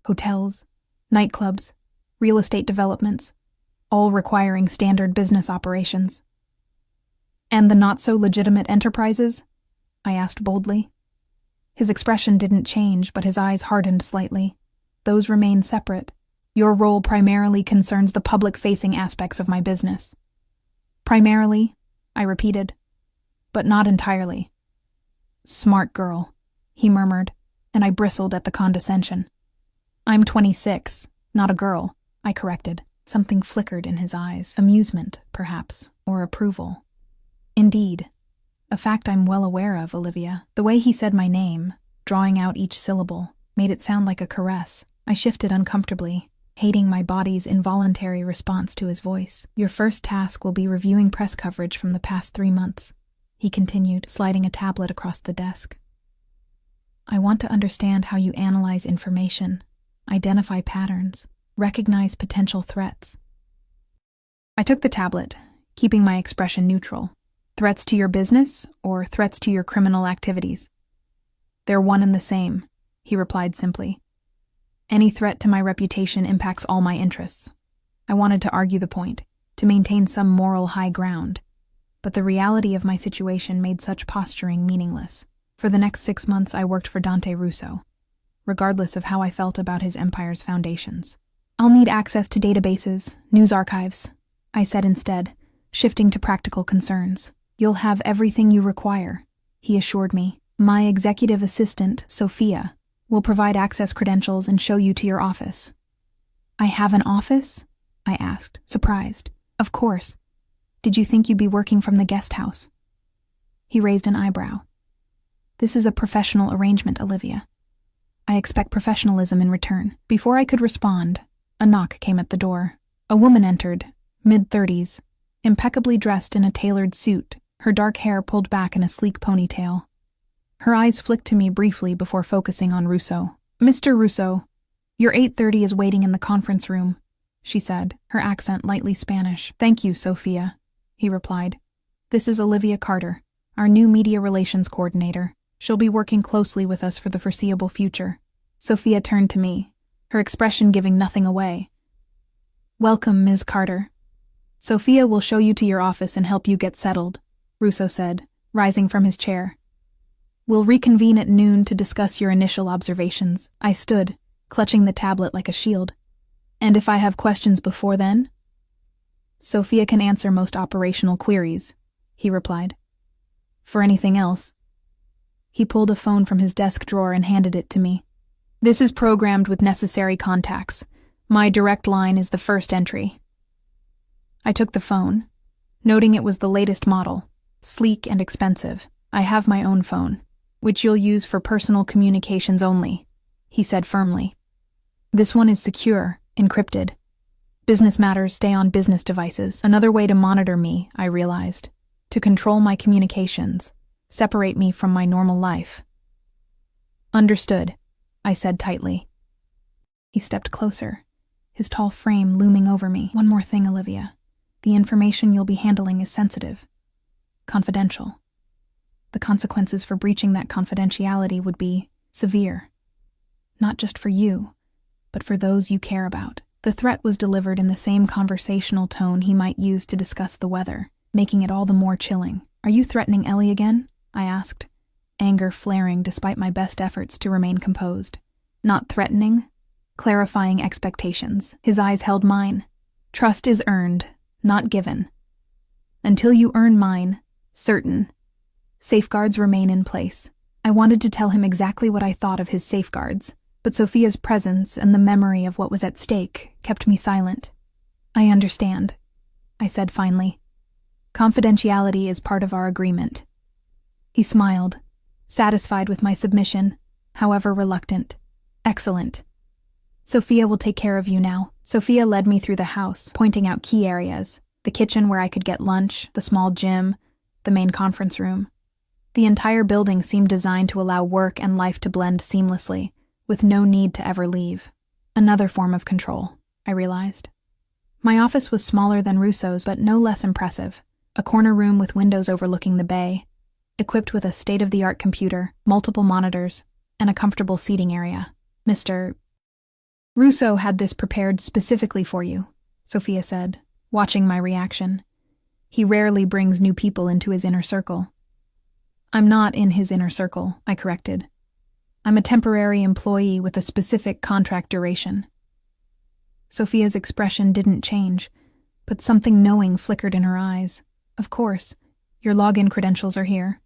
S1: Hotels, nightclubs, real estate developments, all requiring standard business operations." "And the not-so-legitimate enterprises?" I asked boldly. His expression didn't change, but his eyes hardened slightly. "Those remain separate. Your role primarily concerns the public-facing aspects of my business." "Primarily," I repeated, "but not entirely." "Smart girl," he murmured, and I bristled at the condescension. "I'm 26, not a girl," I corrected. Something flickered in his eyes, amusement, perhaps, or approval. "Indeed. A fact I'm well aware of, Olivia." The way he said my name, drawing out each syllable, made it sound like a caress. I shifted uncomfortably, hating my body's involuntary response to his voice. "Your first task will be reviewing press coverage from the past 3 months," he continued, sliding a tablet across the desk. I want to understand how you analyze information, identify patterns, recognize potential threats. I took the tablet, keeping my expression neutral. Threats to your business or threats to your criminal activities? They're one and the same, he replied simply. Any threat to my reputation impacts all my interests. I wanted to argue the point, to maintain some moral high ground, but the reality of my situation made such posturing meaningless. For the next 6 months, I worked for Dante Russo, regardless of how I felt about his empire's foundations. I'll need access to databases, news archives, I said instead, shifting to practical concerns. You'll have everything you require, he assured me. My executive assistant, Sophia, will provide access credentials and show you to your office. I have an office? I asked, surprised. Of course. Did you think you'd be working from the guest house? He raised an eyebrow. This is a professional arrangement, Olivia. I expect professionalism in return. Before I could respond, a knock came at the door. A woman entered, mid-30s, impeccably dressed in a tailored suit, her dark hair pulled back in a sleek ponytail. Her eyes flicked to me briefly before focusing on Russo. Mr. Russo, your 8:30 is waiting in the conference room, she said, her accent lightly Spanish. Thank you, Sophia, he replied. This is Olivia Carter, our new media relations coordinator. She'll be working closely with us for the foreseeable future. Sophia turned to me, her expression giving nothing away. Welcome, Ms. Carter. Sophia will show you to your office and help you get settled, Russo said, rising from his chair. We'll reconvene at noon to discuss your initial observations. I stood, clutching the tablet like a shield. And if I have questions before then? Sophia can answer most operational queries, he replied. For anything else? He pulled a phone from his desk drawer and handed it to me. This is programmed with necessary contacts. My direct line is the first entry. I took the phone, noting it was the latest model, sleek and expensive. I have my own phone, which you'll use for personal communications only, he said firmly. This one is secure, encrypted. Business matters stay on business devices. Another way to monitor me, I realized, to control my communications, separate me from my normal life. Understood, I said tightly. He stepped closer, his tall frame looming over me. One more thing, Olivia. The information you'll be handling is sensitive, confidential. The consequences for breaching that confidentiality would be severe. Not just for you, but for those you care about. The threat was delivered in the same conversational tone he might use to discuss the weather, making it all the more chilling. Are you threatening Ellie again? I asked, anger flaring despite my best efforts to remain composed. Not threatening, clarifying expectations. His eyes held mine. Trust is earned, not given. Until you earn mine, certain. Safeguards remain in place. I wanted to tell him exactly what I thought of his safeguards, but Sophia's presence and the memory of what was at stake kept me silent. I understand, I said finally. Confidentiality is part of our agreement. He smiled, satisfied with my submission, however reluctant. Excellent. Sophia will take care of you now. Sophia led me through the house, pointing out key areas, the kitchen where I could get lunch, the small gym, the main conference room. The entire building seemed designed to allow work and life to blend seamlessly, with no need to ever leave. Another form of control, I realized. My office was smaller than Russo's, but no less impressive. A corner room with windows overlooking the bay, equipped with a state-of-the-art computer, multiple monitors, and a comfortable seating area. Mr. Russo had this prepared specifically for you, Sophia said, watching my reaction. He rarely brings new people into his inner circle. I'm not in his inner circle, I corrected. I'm a temporary employee with a specific contract duration. Sophia's expression didn't change, but something knowing flickered in her eyes. Of course, your login credentials are here.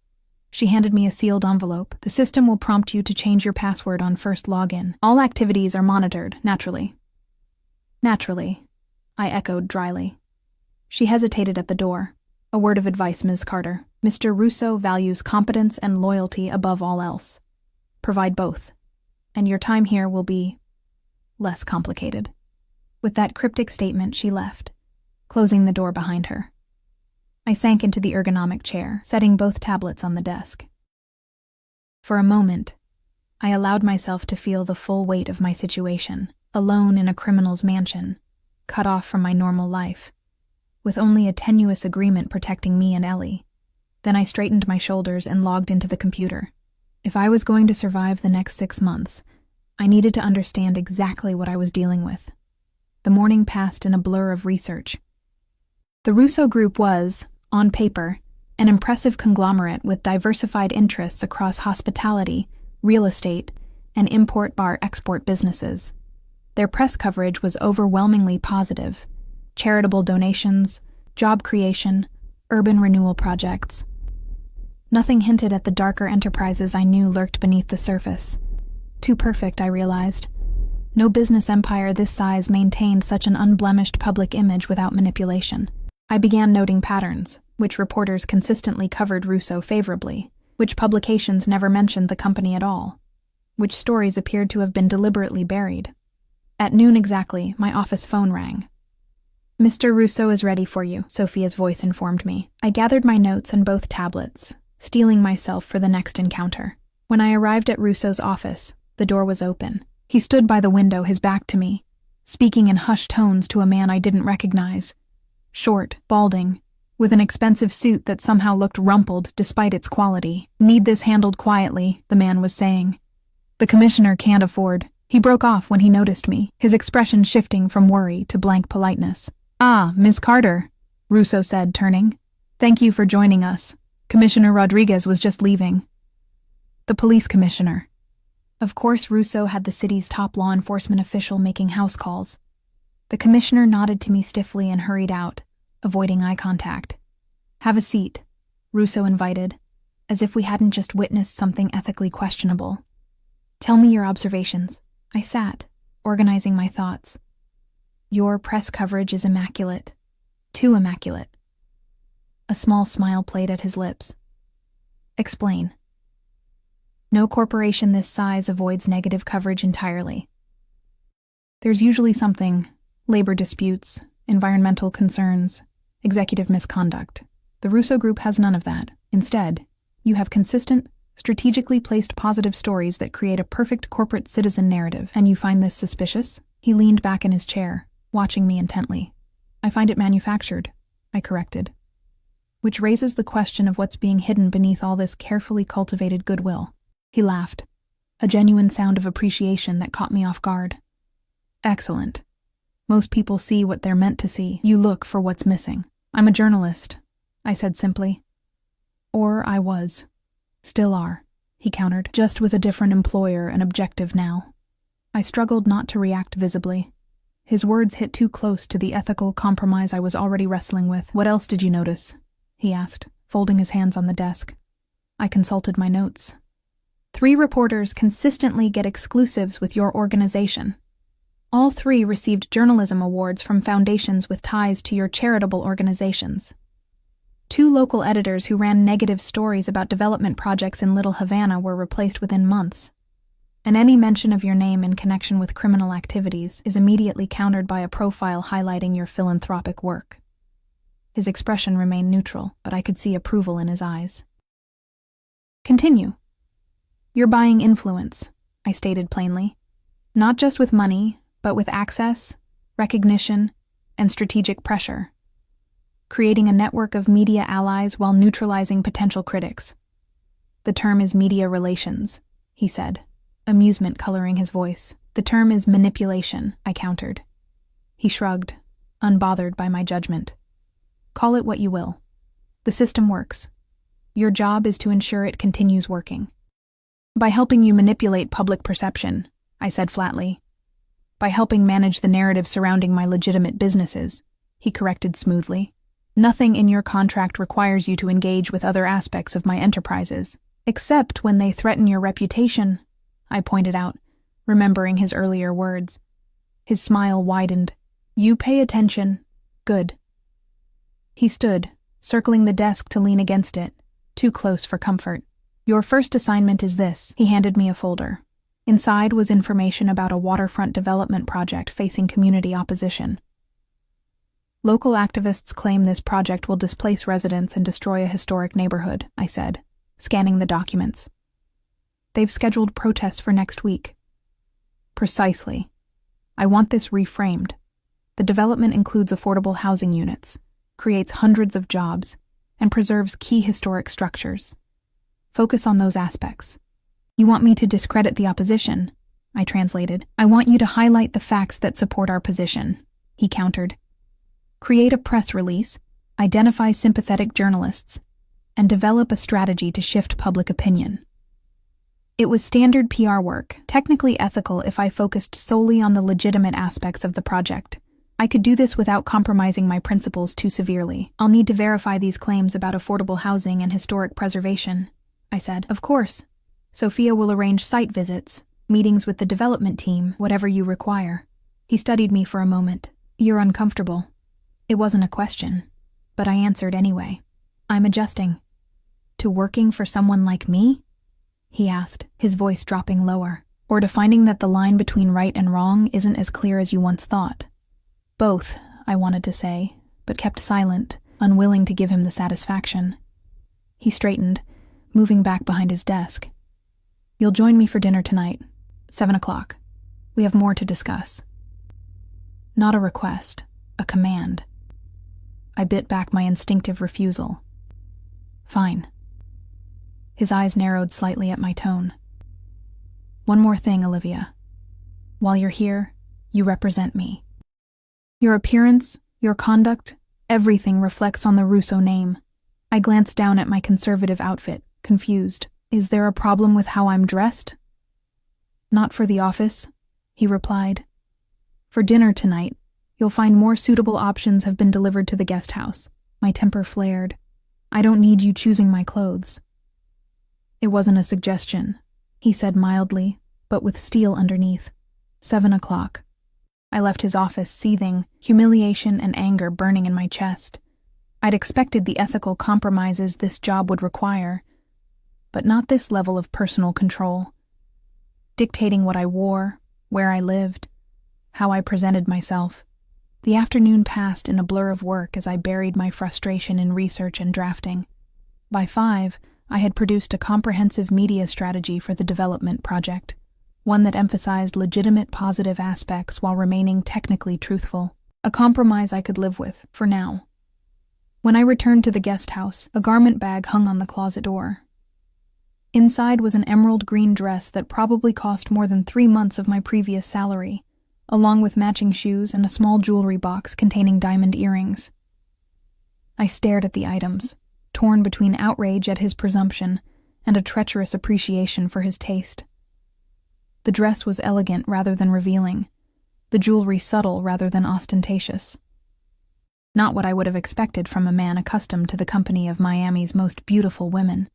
S1: She handed me a sealed envelope. The system will prompt you to change your password on first login. All activities are monitored, naturally. Naturally, I echoed dryly. She hesitated at the door. A word of advice, Ms. Carter. Mr. Russo values competence and loyalty above all else. Provide both, and your time here will be less complicated. With that cryptic statement, she left, closing the door behind her. I sank into the ergonomic chair, setting both tablets on the desk. For a moment, I allowed myself to feel the full weight of my situation, alone in a criminal's mansion, cut off from my normal life, with only a tenuous agreement protecting me and Ellie. Then I straightened my shoulders and logged into the computer. If I was going to survive the next 6 months, I needed to understand exactly what I was dealing with. The morning passed in a blur of research. The Russo Group was, on paper, an impressive conglomerate with diversified interests across hospitality, real estate, and import-bar-export businesses. Their press coverage was overwhelmingly positive: charitable donations, job creation, urban renewal projects. Nothing hinted at the darker enterprises I knew lurked beneath the surface. Too perfect, I realized. No business empire this size maintained such an unblemished public image without manipulation. I began noting patterns: which reporters consistently covered Russo favorably, which publications never mentioned the company at all, which stories appeared to have been deliberately buried. At noon exactly, my office phone rang. "Mr. Russo is ready for you," Sophia's voice informed me. I gathered my notes on both tablets, steeling myself for the next encounter. When I arrived at Russo's office, the door was open. He stood by the window, his back to me, speaking in hushed tones to a man I didn't recognize. Short, balding, with an expensive suit that somehow looked rumpled despite its quality. "Need this handled quietly," the man was saying. "The commissioner can't afford." He broke off when he noticed me, his expression shifting from worry to blank politeness. "Ah, Miss Carter," Russo said, turning. "Thank you for joining us. Commissioner Rodriguez was just leaving." The police commissioner. Of course, Russo had the city's top law enforcement official making house calls. The commissioner nodded to me stiffly and hurried out, avoiding eye contact. "Have a seat," Russo invited, as if we hadn't just witnessed something ethically questionable. "Tell me your observations." I sat, organizing my thoughts. "Your press coverage is immaculate. Too immaculate." A small smile played at his lips. "Explain." "No corporation this size avoids negative coverage entirely. There's usually something: labor disputes, environmental concerns, executive misconduct. The Russo Group has none of that. Instead, you have consistent, strategically placed positive stories that create a perfect corporate citizen narrative. And you find this suspicious?" He leaned back in his chair, watching me intently. "I find it manufactured," I corrected. "Which raises the question of what's being hidden beneath all this carefully cultivated goodwill." He laughed, a genuine sound of appreciation that caught me off guard. "Excellent. Most people see what they're meant to see. You look for what's missing." "I'm a journalist," I said simply. "Or I was. Still are," he countered, "just with a different employer and objective now." I struggled not to react visibly. His words hit too close to the ethical compromise I was already wrestling with. "What else did you notice?" he asked, folding his hands on the desk. I consulted my notes. 3 reporters consistently get exclusives with your organization. All 3 received journalism awards from foundations with ties to your charitable organizations. 2 local editors who ran negative stories about development projects in Little Havana were replaced within months. And any mention of your name in connection with criminal activities is immediately countered by a profile highlighting your philanthropic work. His expression remained neutral, but I could see approval in his eyes. "Continue." "You're buying influence," I stated plainly. "Not just with money, but with access, recognition, and strategic pressure. Creating a network of media allies while neutralizing potential critics. The term is media relations," he said, amusement coloring his voice. "The term is manipulation," I countered. He shrugged, unbothered by my judgment. "Call it what you will. The system works. Your job is to ensure it continues working." "By helping you manipulate public perception," I said flatly. "By helping manage the narrative surrounding my legitimate businesses," he corrected smoothly. "Nothing in your contract requires you to engage with other aspects of my enterprises, except when they threaten your reputation," I pointed out, remembering his earlier words. His smile widened. "You pay attention. Good." He stood, circling the desk to lean against it, too close for comfort. "Your first assignment is this." He handed me a folder. Inside was information about a waterfront development project facing community opposition. "Local activists claim this project will displace residents and destroy a historic neighborhood," I said, scanning the documents. They've scheduled protests for next week. Precisely. I want this reframed. The development includes affordable housing units, creates hundreds of jobs, and preserves key historic structures. Focus on those aspects. You want me to discredit the opposition? I translated. I want you to highlight the facts that support our position, he countered. Create a press release, identify sympathetic journalists, and develop a strategy to shift public opinion. It was standard PR work, technically ethical if I focused solely on the legitimate aspects of the project. I could do this without compromising my principles too severely. I'll need to verify these claims about affordable housing and historic preservation, I said. Of course. Sophia will arrange site visits, meetings with the development team, whatever you require. He studied me for a moment. You're uncomfortable. It wasn't a question, but I answered anyway. I'm adjusting. To working for someone like me? He asked, his voice dropping lower. Or to finding that the line between right and wrong isn't as clear as you once thought? Both, I wanted to say, but kept silent, unwilling to give him the satisfaction. He straightened, moving back behind his desk. You'll join me for dinner tonight, 7 o'clock. We have more to discuss. Not a request, a command. I bit back my instinctive refusal. Fine. His eyes narrowed slightly at my tone. One more thing, Olivia. While you're here, you represent me. Your appearance, your conduct, everything reflects on the Russo name. I glanced down at my conservative outfit, confused. Is there a problem with how I'm dressed? Not for the office, he replied. For dinner tonight, you'll find more suitable options have been delivered to the guest house. My temper flared. I don't need you choosing my clothes. It wasn't a suggestion, he said mildly, but with steel underneath. 7 o'clock. I left his office seething, humiliation and anger burning in my chest. I'd expected the ethical compromises this job would require, but not this level of personal control. Dictating what I wore, where I lived, how I presented myself. The afternoon passed in a blur of work as I buried my frustration in research and drafting. By 5, I had produced a comprehensive media strategy for the development project, one that emphasized legitimate positive aspects while remaining technically truthful, a compromise I could live with, for now. When I returned to the guest house, a garment bag hung on the closet door. Inside was an emerald green dress that probably cost more than 3 months of my previous salary, along with matching shoes and a small jewelry box containing diamond earrings. I stared at the items, torn between outrage at his presumption and a treacherous appreciation for his taste. The dress was elegant rather than revealing, the jewelry subtle rather than ostentatious. Not what I would have expected from a man accustomed to the company of Miami's most beautiful women.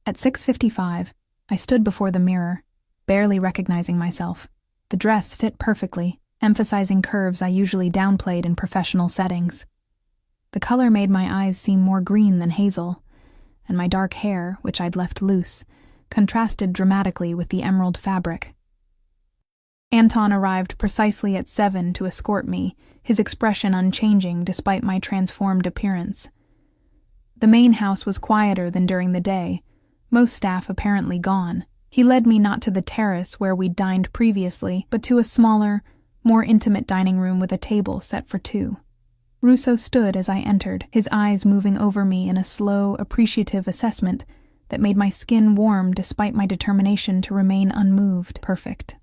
S1: At 6:55, I stood before the mirror, barely recognizing myself. The dress fit perfectly, emphasizing curves I usually downplayed in professional settings. The color made my eyes seem more green than hazel, and my dark hair, which I'd left loose, contrasted dramatically with the emerald fabric. Anton arrived precisely at 7 to escort me, his expression unchanging despite my transformed appearance. The main house was quieter than during the day, most staff apparently gone. He led me not to the terrace where we'd dined previously, but to a smaller, more intimate dining room with a table set for 2. Russo stood as I entered, his eyes moving over me in a slow, appreciative assessment that made my skin warm despite my determination to remain unmoved. Perfect.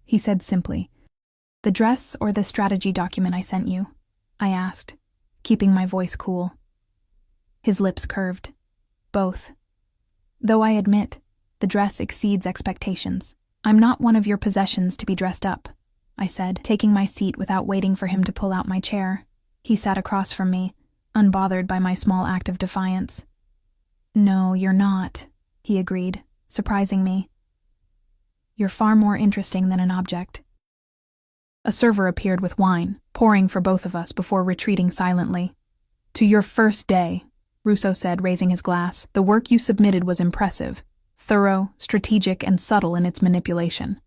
S1: He said simply, "The dress or the strategy document I sent you?" I asked, keeping my voice cool. His lips curved. Both. Though I admit, the dress exceeds expectations. I'm not one of your possessions to be dressed up, I said, taking my seat without waiting for him to pull out my chair. He sat across from me, unbothered by my small act of defiance. "No, you're not," he agreed, surprising me. "You're far more interesting than an object." A server appeared with wine, pouring for both of us before retreating silently. "To your first day," Russo said, raising his glass. "The work you submitted was impressive, thorough, strategic, and subtle in its manipulation."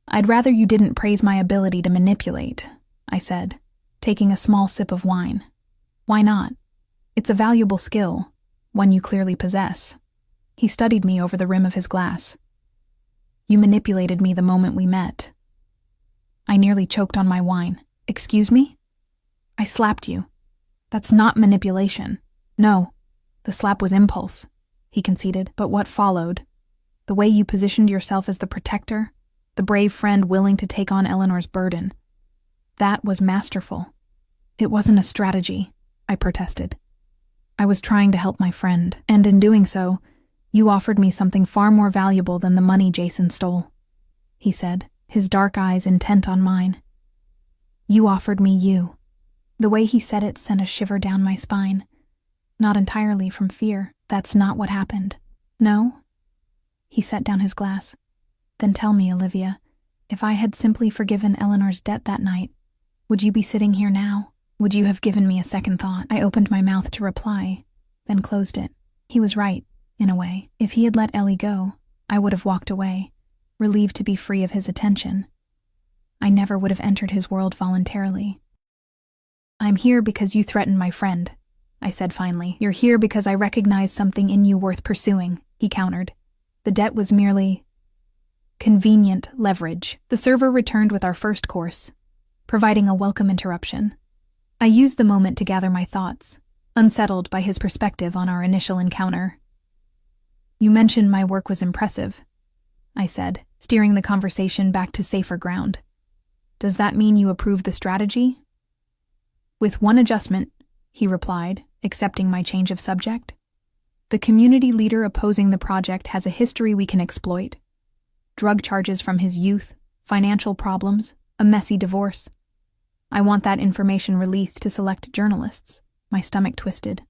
S1: "I'd rather you didn't praise my ability to manipulate," I said, taking a small sip of wine. "Why not? It's a valuable skill, one you clearly possess." He studied me over the rim of his glass. You manipulated me the moment we met. I nearly choked on my wine. Excuse me? I slapped you. That's not manipulation. No, the slap was impulse, he conceded. But what followed? The way you positioned yourself as the protector, the brave friend willing to take on Eleanor's burden. That was masterful. It wasn't a strategy, I protested. I was trying to help my friend, and in doing so, you offered me something far more valuable than the money Jason stole, he said, his dark eyes intent on mine. You offered me you. The way he said it sent a shiver down my spine. Not entirely from fear. That's not what happened. No? He set down his glass. Then tell me, Olivia, if I had simply forgiven Eleanor's debt that night, would you be sitting here now? Would you have given me a second thought? I opened my mouth to reply, then closed it. He was right, in a way. If he had let Ellie go, I would have walked away, relieved to be free of his attention. I never would have entered his world voluntarily. I'm here because you threatened my friend, I said finally. You're here because I recognize something in you worth pursuing, he countered. The debt was merely convenient leverage. The server returned with our first course, providing a welcome interruption. I used the moment to gather my thoughts, unsettled by his perspective on our initial encounter. You mentioned my work was impressive, I said, steering the conversation back to safer ground. Does that mean you approve the strategy? With one adjustment, he replied, accepting my change of subject. The community leader opposing the project has a history we can exploit. Drug charges from his youth, financial problems, a messy divorce. I want that information released to select journalists. My stomach twisted.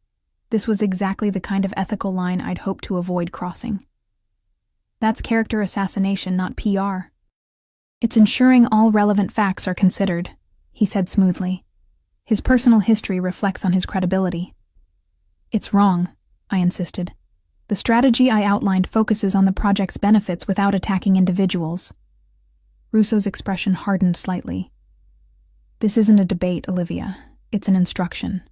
S1: This was exactly the kind of ethical line I'd hoped to avoid crossing. That's character assassination, not PR. It's ensuring all relevant facts are considered, he said smoothly. His personal history reflects on his credibility. It's wrong, I insisted. The strategy I outlined focuses on the project's benefits without attacking individuals. Russo's expression hardened slightly. This isn't a debate, Olivia. It's an instruction.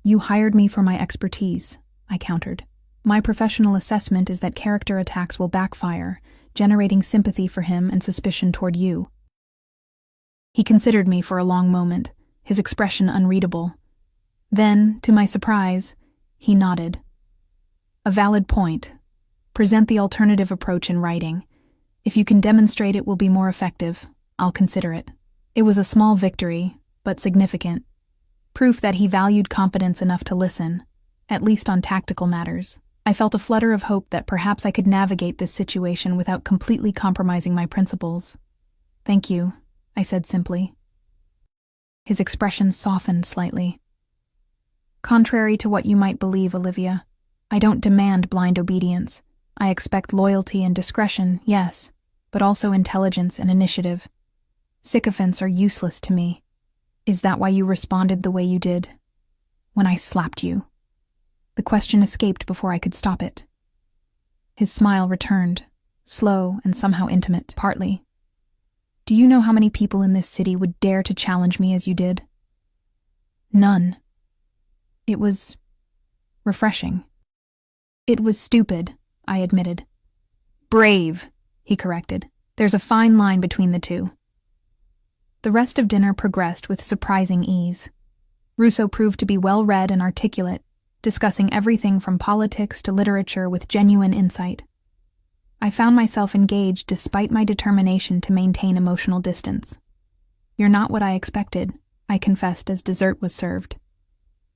S1: You hired me for my expertise, I countered. My professional assessment is that character attacks will backfire, generating sympathy for him and suspicion toward you. He considered me for a long moment, his expression unreadable. Then, to my surprise, he nodded. A valid point. Present the alternative approach in writing. If you can demonstrate it will be more effective, I'll consider it. It was a small victory, but significant. Proof that he valued competence enough to listen, at least on tactical matters. I felt a flutter of hope that perhaps I could navigate this situation without completely compromising my principles. Thank you, I said simply. His expression softened slightly. Contrary to what you might believe, Olivia, I don't demand blind obedience. I expect loyalty and discretion, yes, but also intelligence and initiative. Sycophants are useless to me. Is that why you responded the way you did? When I slapped you. The question escaped before I could stop it. His smile returned, slow and somehow intimate, partly. Do you know how many people in this city would dare to challenge me as you did? None. It was refreshing. It was stupid, I admitted. Brave, he corrected. There's a fine line between the two. The rest of dinner progressed with surprising ease. Russo proved to be well-read and articulate, discussing everything from politics to literature with genuine insight. I found myself engaged despite my determination to maintain emotional distance. You're not what I expected, I confessed as dessert was served.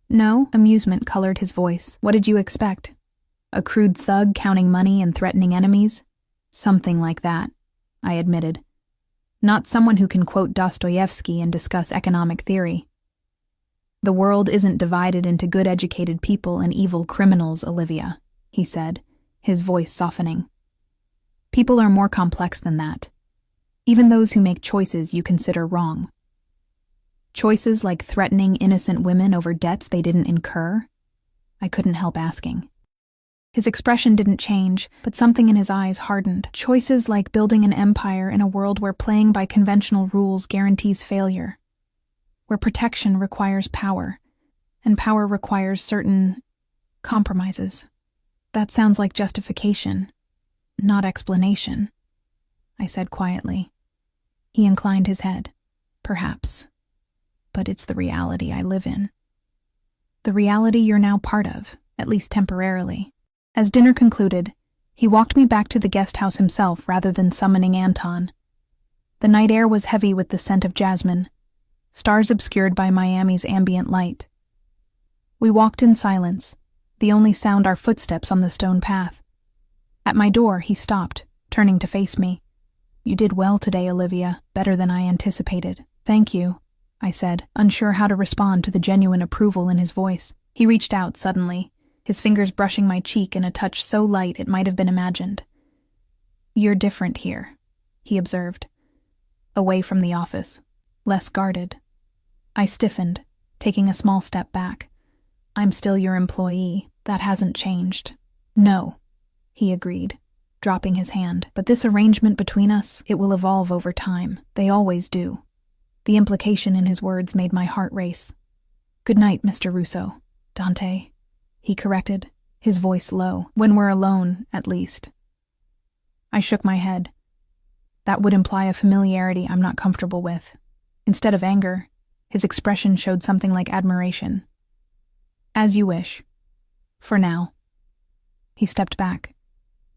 S1: No, amusement colored his voice. What did you expect? A crude thug counting money and threatening enemies? Something like that, I admitted. Not someone who can quote Dostoevsky and discuss economic theory. The world isn't divided into good educated people and evil criminals, Olivia, he said, his voice softening. People are more complex than that. Even those who make choices you consider wrong. Choices like threatening innocent women over debts they didn't incur? I couldn't help asking. His expression didn't change, but something in his eyes hardened. Choices like building an empire in a world where playing by conventional rules guarantees failure. Where protection requires power, and power requires certain compromises. That sounds like justification, not explanation, I said quietly. He inclined his head. Perhaps. But it's the reality I live in. The reality you're now part of, at least temporarily. As dinner concluded, he walked me back to the guest house himself rather than summoning Anton. The night air was heavy with the scent of jasmine, stars obscured by Miami's ambient light. We walked in silence, the only sound our footsteps on the stone path. At my door, he stopped, turning to face me. You did well today, Olivia, better than I anticipated. Thank you, I said, unsure how to respond to the genuine approval in his voice. He reached out suddenly, his fingers brushing my cheek in a touch so light it might have been imagined. You're different here, he observed. Away from the office, less guarded. I stiffened, taking a small step back. I'm still your employee. That hasn't changed. No, he agreed, dropping his hand. But this arrangement between us, it will evolve over time. They always do. The implication in his words made my heart race. Good night, Mr. Russo. Dante, he corrected, his voice low. When we're alone, at least. I shook my head. That would imply a familiarity I'm not comfortable with. Instead of anger, his expression showed something like admiration. As you wish. For now. He stepped back.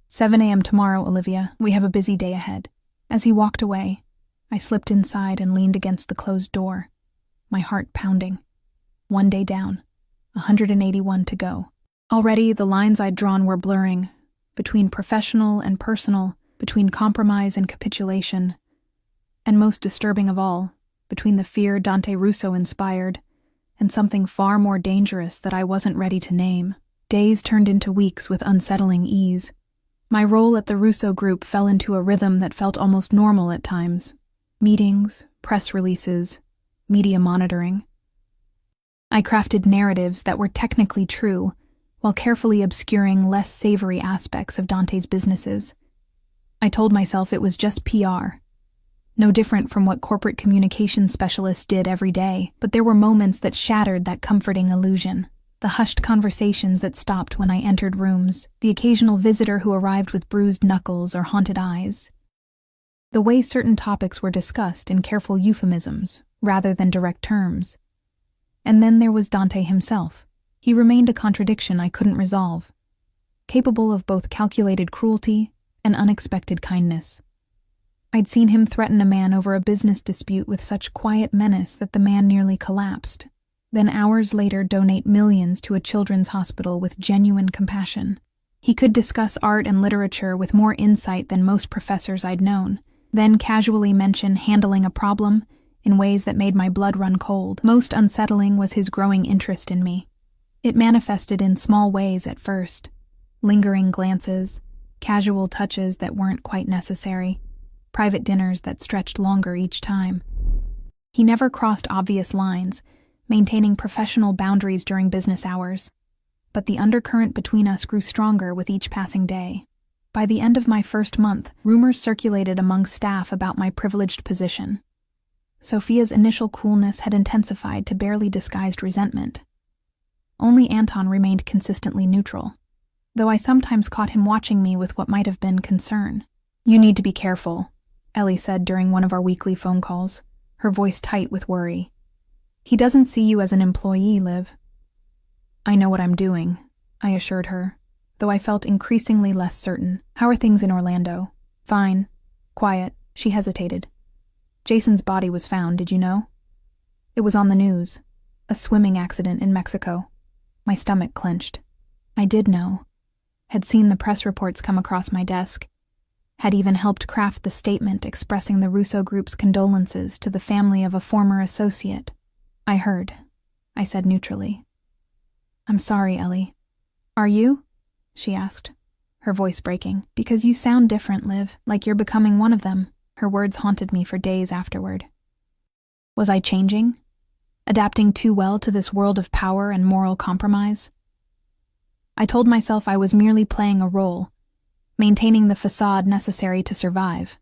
S1: 7 a.m. tomorrow, Olivia. We have a busy day ahead. As he walked away, I slipped inside and leaned against the closed door, my heart pounding. 1 day down, 181 to go. Already, the lines I'd drawn were blurring, between professional and personal, between compromise and capitulation, and most disturbing of all, between the fear Dante Russo inspired and something far more dangerous that I wasn't ready to name. Days turned into weeks with unsettling ease. My role at the Russo group fell into a rhythm that felt almost normal at times. Meetings, press releases, media monitoring. I crafted narratives that were technically true, while carefully obscuring less savory aspects of Dante's businesses. I told myself it was just PR. No different from what corporate communications specialists did every day, but there were moments that shattered that comforting illusion. The hushed conversations that stopped when I entered rooms, the occasional visitor who arrived with bruised knuckles or haunted eyes. The way certain topics were discussed in careful euphemisms, rather than direct terms. And then there was Dante himself. He remained a contradiction I couldn't resolve, capable of both calculated cruelty and unexpected kindness. I'd seen him threaten a man over a business dispute with such quiet menace that the man nearly collapsed, then hours later donate millions to a children's hospital with genuine compassion. He could discuss art and literature with more insight than most professors I'd known, then casually mention handling a problem in ways that made my blood run cold. Most unsettling was his growing interest in me. It manifested in small ways at first, lingering glances, casual touches that weren't quite necessary, private dinners that stretched longer each time. He never crossed obvious lines, maintaining professional boundaries during business hours, but the undercurrent between us grew stronger with each passing day. By the end of my first month, rumors circulated among staff about my privileged position. Sophia's initial coolness had intensified to barely disguised resentment. Only Anton remained consistently neutral, though I sometimes caught him watching me with what might have been concern. You need to be careful, Ellie said during one of our weekly phone calls, her voice tight with worry. He doesn't see you as an employee, Liv. I know what I'm doing, I assured her, though I felt increasingly less certain. How are things in Orlando? Fine. Quiet. She hesitated. Jason's body was found, did you know? It was on the news. A swimming accident in Mexico. My stomach clenched. I did know. Had seen the press reports come across my desk. Had even helped craft the statement expressing the Russo Group's condolences to the family of a former associate. I heard, I said neutrally. I'm sorry, Ellie. Are you? She asked, her voice breaking. Because you sound different, Liv, like you're becoming one of them. Her words haunted me for days afterward. Was I changing? Adapting too well to this world of power and moral compromise? I told myself I was merely playing a role, maintaining the facade necessary to survive.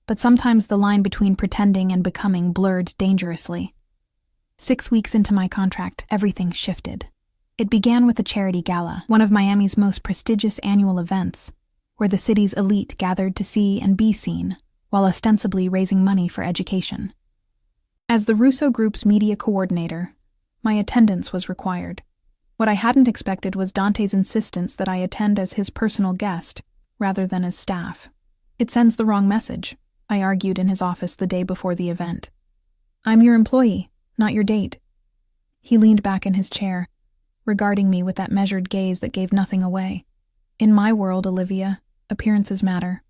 S1: But sometimes the line between pretending and becoming blurred dangerously. 6 weeks into my contract, everything shifted. It began with a charity gala, one of Miami's most prestigious annual events, where the city's elite gathered to see and be seen, while ostensibly raising money for education. As the Russo Group's media coordinator, my attendance was required. What I hadn't expected was Dante's insistence that I attend as his personal guest, rather than as staff. It sends the wrong message, I argued in his office the day before the event. I'm your employee, not your date. He leaned back in his chair, regarding me with that measured gaze that gave nothing away. In my world, Olivia, appearances matter.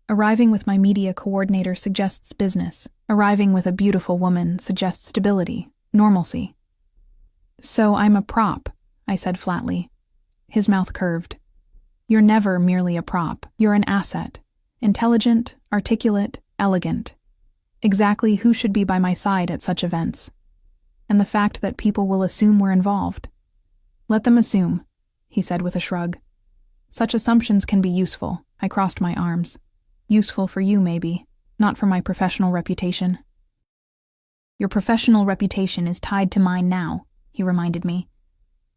S1: Arriving with my media coordinator suggests business. Arriving with a beautiful woman suggests stability, normalcy. So I'm a prop, I said flatly. His mouth curved. You're never merely a prop. You're an asset. Intelligent, articulate, elegant. Exactly who should be by my side at such events. And the fact that people will assume we're involved. Let them assume, he said with a shrug. Such assumptions can be useful. I crossed my arms. Useful for you, maybe, not for my professional reputation. Your professional reputation is tied to mine now, he reminded me.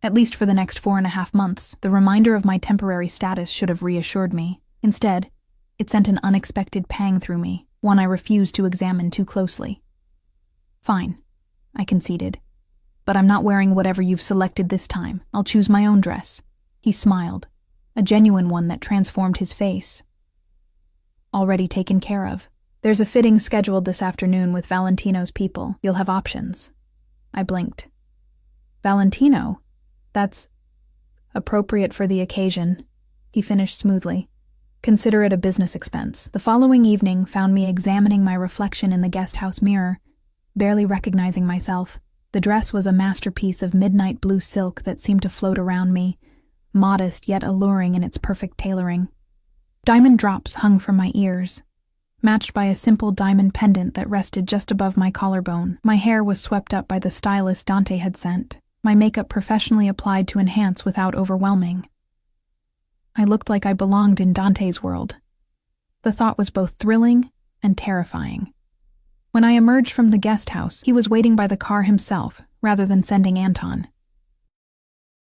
S1: At least for the next 4.5 months, the reminder of my temporary status should have reassured me. Instead, it sent an unexpected pang through me, one I refused to examine too closely. Fine, I conceded. But I'm not wearing whatever you've selected this time. I'll choose my own dress. He smiled, a genuine one that transformed his face. Already taken care of. There's a fitting scheduled this afternoon with Valentino's people. You'll have options. I blinked. Valentino? That's appropriate for the occasion, he finished smoothly. Consider it a business expense. The following evening found me examining my reflection in the guest house mirror, barely recognizing myself. The dress was a masterpiece of midnight blue silk that seemed to float around me, modest yet alluring in its perfect tailoring. Diamond drops hung from my ears, matched by a simple diamond pendant that rested just above my collarbone. My hair was swept up by the stylist Dante had sent, my makeup professionally applied to enhance without overwhelming. I looked like I belonged in Dante's world. The thought was both thrilling and terrifying. When I emerged from the guest house, he was waiting by the car himself, rather than sending Anton.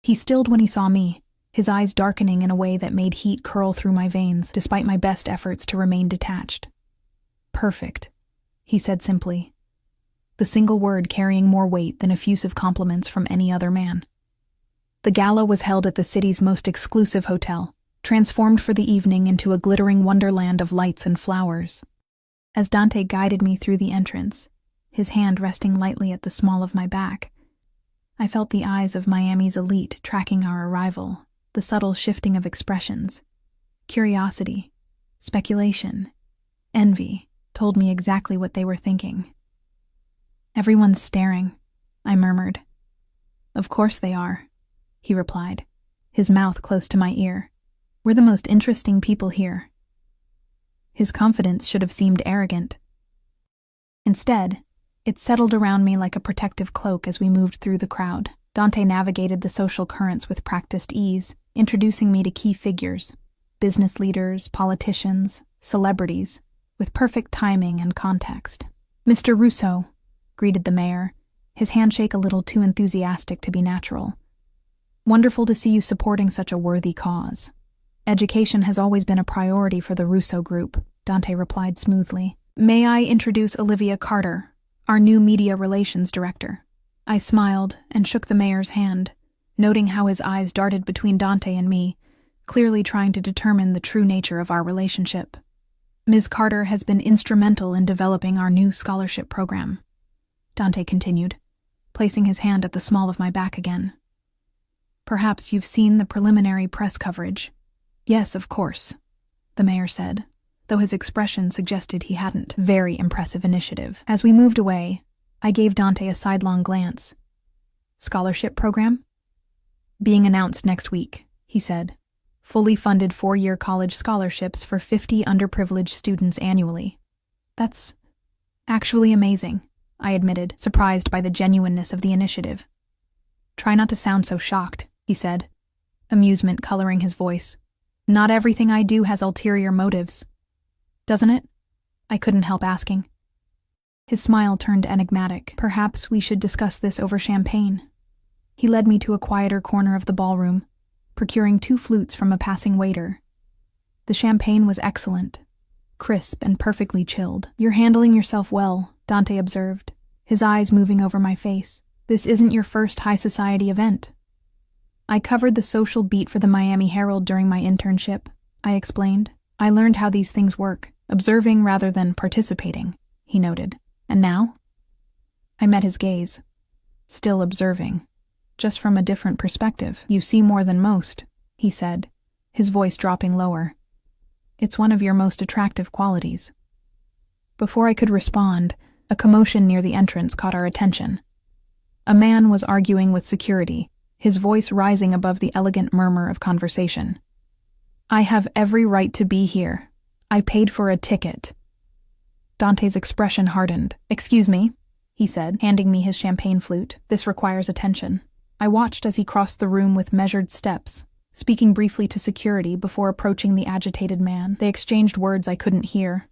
S1: He stilled when he saw me, his eyes darkening in a way that made heat curl through my veins, despite my best efforts to remain detached. Perfect, he said simply, the single word carrying more weight than effusive compliments from any other man. The gala was held at the city's most exclusive hotel, transformed for the evening into a glittering wonderland of lights and flowers. As Dante guided me through the entrance, his hand resting lightly at the small of my back, I felt the eyes of Miami's elite tracking our arrival, the subtle shifting of expressions. Curiosity, speculation, envy told me exactly what they were thinking. Everyone's staring, I murmured. Of course they are, he replied, his mouth close to my ear. We're the most interesting people here. His confidence should have seemed arrogant. Instead, it settled around me like a protective cloak as we moved through the crowd. Dante navigated the social currents with practiced ease, introducing me to key figures, business leaders, politicians, celebrities, with perfect timing and context. Mr. Russo, greeted the mayor, his handshake a little too enthusiastic to be natural. Wonderful to see you supporting such a worthy cause. Education has always been a priority for the Russo Group, Dante replied smoothly. May I introduce Olivia Carter, our new media relations director? I smiled and shook the mayor's hand, noting how his eyes darted between Dante and me, clearly trying to determine the true nature of our relationship. Ms. Carter has been instrumental in developing our new scholarship program, Dante continued, placing his hand at the small of my back again. Perhaps you've seen the preliminary press coverage. Yes, of course, the mayor said, though his expression suggested he hadn't. Very impressive initiative. As we moved away, I gave Dante a sidelong glance. Scholarship program? Being announced next week, he said. Fully funded 4-year college scholarships for 50 underprivileged students annually. That's actually amazing, I admitted, surprised by the genuineness of the initiative. Try not to sound so shocked, he said, amusement coloring his voice. Not everything I do has ulterior motives. Doesn't it? I couldn't help asking. His smile turned enigmatic. Perhaps we should discuss this over champagne. He led me to a quieter corner of the ballroom, procuring 2 flutes from a passing waiter. The champagne was excellent, crisp and perfectly chilled. "You're handling yourself well," Dante observed, his eyes moving over my face. "This isn't your first high society event." "I covered the social beat for the Miami Herald during my internship," I explained. "I learned how these things work, observing rather than participating," he noted. "And now?" I met his gaze. "Still observing, just from a different perspective." "You see more than most," he said, his voice dropping lower. "It's one of your most attractive qualities." Before I could respond, a commotion near the entrance caught our attention. A man was arguing with security, his voice rising above the elegant murmur of conversation. "I have every right to be here. I paid for a ticket." Dante's expression hardened. "Excuse me," he said, handing me his champagne flute. "This requires attention." I watched as he crossed the room with measured steps, speaking briefly to security before approaching the agitated man. They exchanged words I couldn't hear.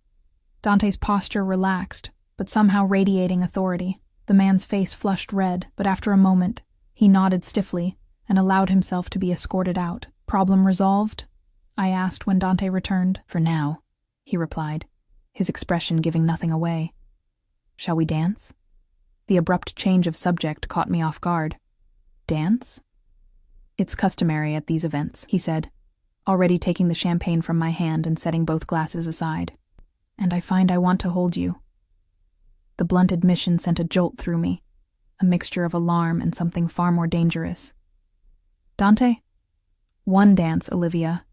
S1: Dante's posture relaxed, but somehow radiating authority. The man's face flushed red, but after a moment, he nodded stiffly and allowed himself to be escorted out. "Problem resolved?" I asked when Dante returned. "For now," he replied, his expression giving nothing away. "Shall we dance?" The abrupt change of subject caught me off guard. "Dance?" "It's customary at these events," he said, already taking the champagne from my hand and setting both glasses aside. "And I find I want to hold you." The blunt admission sent a jolt through me, a mixture of alarm and something far more dangerous. "Dante?" "One dance, Olivia,"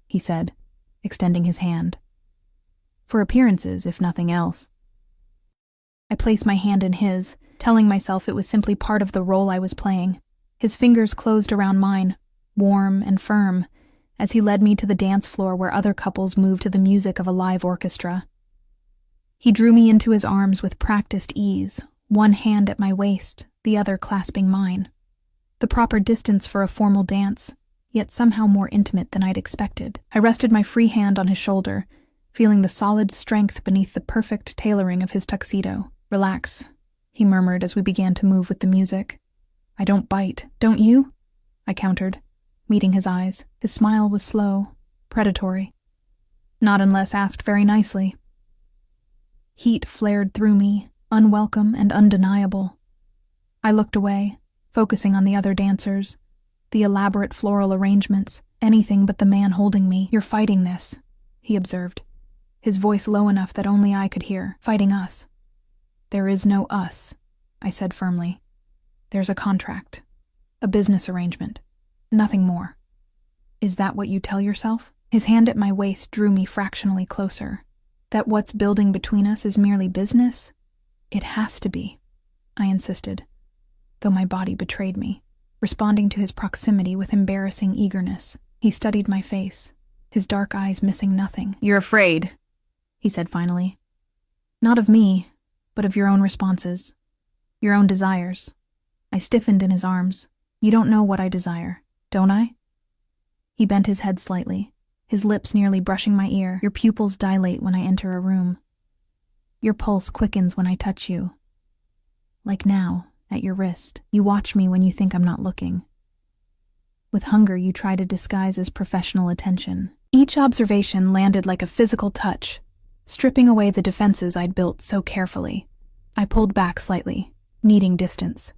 S1: he said, extending his hand. "For appearances, if nothing else." I placed my hand in his, telling myself it was simply part of the role I was playing. His fingers closed around mine, warm and firm, as he led me to the dance floor where other couples moved to the music of a live orchestra. He drew me into his arms with practiced ease, one hand at my waist, the other clasping mine. The proper distance for a formal dance, yet somehow more intimate than I'd expected. I rested my free hand on his shoulder, feeling the solid strength beneath the perfect tailoring of his tuxedo. "Relax," he murmured as we began to move with the music. "I don't bite, don't you?" I countered, meeting his eyes. His smile was slow, predatory. "Not unless asked very nicely." Heat flared through me, unwelcome and undeniable. I looked away, focusing on the other dancers, the elaborate floral arrangements, anything but the man holding me. "You're fighting this," he observed, his voice low enough that only I could hear. "Fighting us." "There is no us," I said firmly. "There's a contract, a business arrangement, nothing more." "Is that what you tell yourself?" His hand at my waist drew me fractionally closer. "That what's building between us is merely business?" "It has to be," I insisted, though my body betrayed me, responding to his proximity with embarrassing eagerness. He studied my face, his dark eyes missing nothing. "You're afraid," he said finally. "Not of me, but of your own responses, your own desires." I stiffened in his arms. "You don't know what I desire, don't I?" He bent his head slightly, his lips nearly brushing my ear. "Your pupils dilate when I enter a room. Your pulse quickens when I touch you. Like now, at your wrist. You watch me when you think I'm not looking. With hunger, you try to disguise as professional attention." Each observation landed like a physical touch, stripping away the defenses I'd built so carefully. I pulled back slightly, needing distance.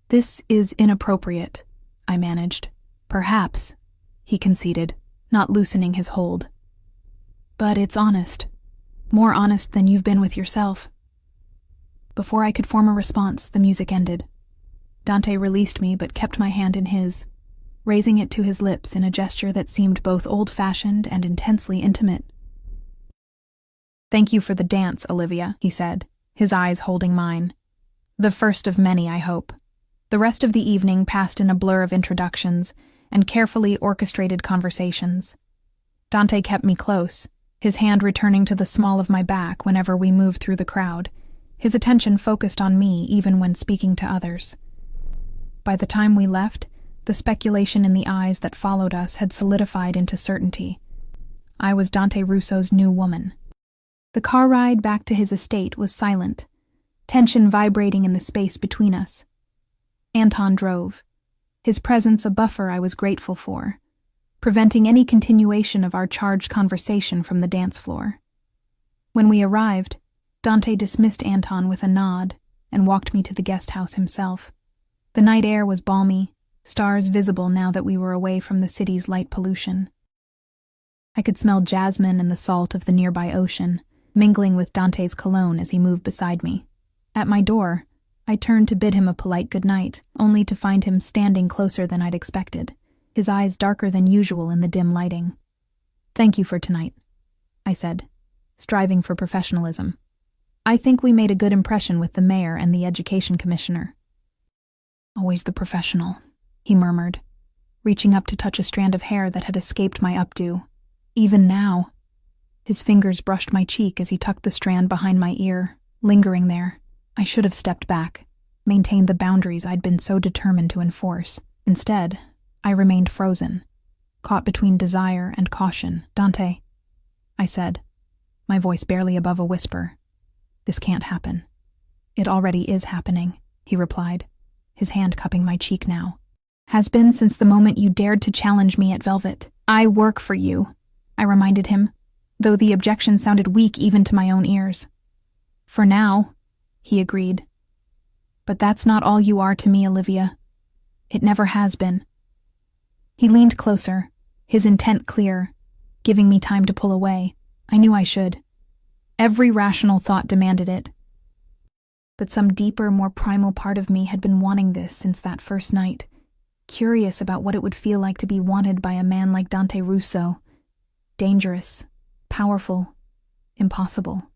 S1: "This is inappropriate," I managed. "Perhaps," he conceded, not loosening his hold. "But it's honest. More honest than you've been with yourself." Before I could form a response, the music ended. Dante released me but kept my hand in his, raising it to his lips in a gesture that seemed both old-fashioned and intensely intimate. "Thank you for the dance, Olivia," he said, his eyes holding mine. "The first of many, I hope." The rest of the evening passed in a blur of introductions and carefully orchestrated conversations. Dante kept me close, his hand returning to the small of my back whenever we moved through the crowd, his attention focused on me even when speaking to others. By the time we left, the speculation in the eyes that followed us had solidified into certainty. I was Dante Russo's new woman. The car ride back to his estate was silent, tension vibrating in the space between us. Anton drove, his presence a buffer I was grateful for, preventing any continuation of our charged conversation from the dance floor. When we arrived, Dante dismissed Anton with a nod and walked me to the guest house himself. The night air was balmy, stars visible now that we were away from the city's light pollution. I could smell jasmine and the salt of the nearby ocean, mingling with Dante's cologne as he moved beside me. At my door, I turned to bid him a polite goodnight, only to find him standing closer than I'd expected, his eyes darker than usual in the dim lighting. "Thank you for tonight," I said, striving for professionalism. "I think we made a good impression with the mayor and the education commissioner." "Always the professional," he murmured, reaching up to touch a strand of hair that had escaped my updo. Even now. His fingers brushed my cheek as he tucked the strand behind my ear, lingering there. I should have stepped back, maintained the boundaries I'd been so determined to enforce. Instead, I remained frozen, caught between desire and caution. "Dante," I said, my voice barely above a whisper. "This can't happen." "It already is happening," he replied, his hand cupping my cheek now. "Has been since the moment you dared to challenge me at Velvet. I work for you," I reminded him, though the objection sounded weak even to my own ears. "For now," he agreed. "But that's not all you are to me, Olivia. It never has been." He leaned closer, his intent clear, giving me time to pull away. I knew I should. Every rational thought demanded it. But some deeper, more primal part of me had been wanting this since that first night, curious about what it would feel like to be wanted by a man like Dante Russo. Dangerous, powerful, impossible.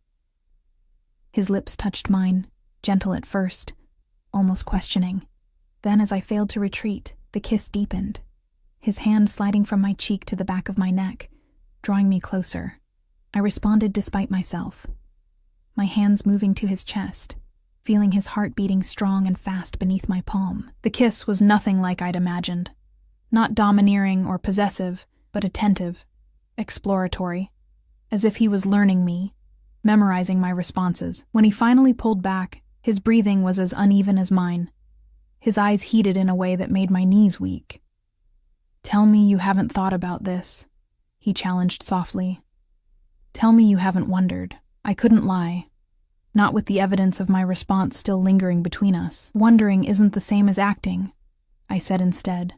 S1: His lips touched mine, gentle at first, almost questioning. Then, as I failed to retreat, the kiss deepened, his hand sliding from my cheek to the back of my neck, drawing me closer. I responded despite myself, my hands moving to his chest, feeling his heart beating strong and fast beneath my palm. The kiss was nothing like I'd imagined. Not domineering or possessive, but attentive, exploratory, as if he was learning me, memorizing my responses. When he finally pulled back, his breathing was as uneven as mine. His eyes heated in a way that made my knees weak. "Tell me you haven't thought about this," he challenged softly. "Tell me you haven't wondered." I couldn't lie, not with the evidence of my response still lingering between us. "Wondering isn't the same as acting," I said instead.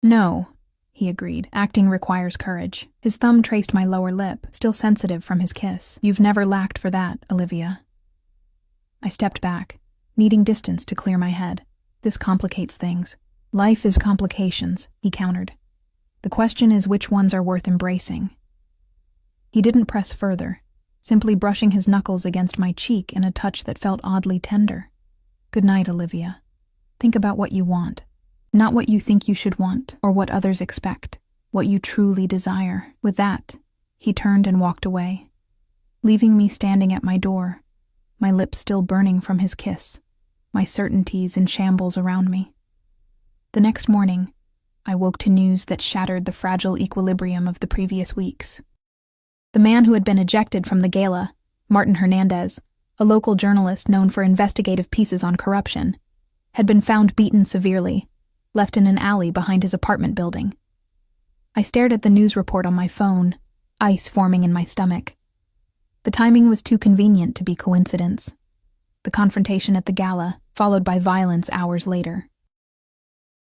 S1: "No," he agreed. "Acting requires courage." His thumb traced my lower lip, still sensitive from his kiss. "You've never lacked for that, Olivia." I stepped back, needing distance to clear my head. "This complicates things." "Life is complications," he countered. "The question is which ones are worth embracing." He didn't press further, simply brushing his knuckles against my cheek in a touch that felt oddly tender. "Good night, Olivia. Think about what you want. Not what you think you should want, or what others expect. What you truly desire." With that, he turned and walked away, leaving me standing at my door, my lips still burning from his kiss, my certainties in shambles around me. The next morning, I woke to news that shattered the fragile equilibrium of the previous weeks. The man who had been ejected from the gala, Martin Hernandez, a local journalist known for investigative pieces on corruption, had been found beaten severely, left in an alley behind his apartment building. I stared at the news report on my phone, ice forming in my stomach. The timing was too convenient to be coincidence. The confrontation at the gala, followed by violence hours later.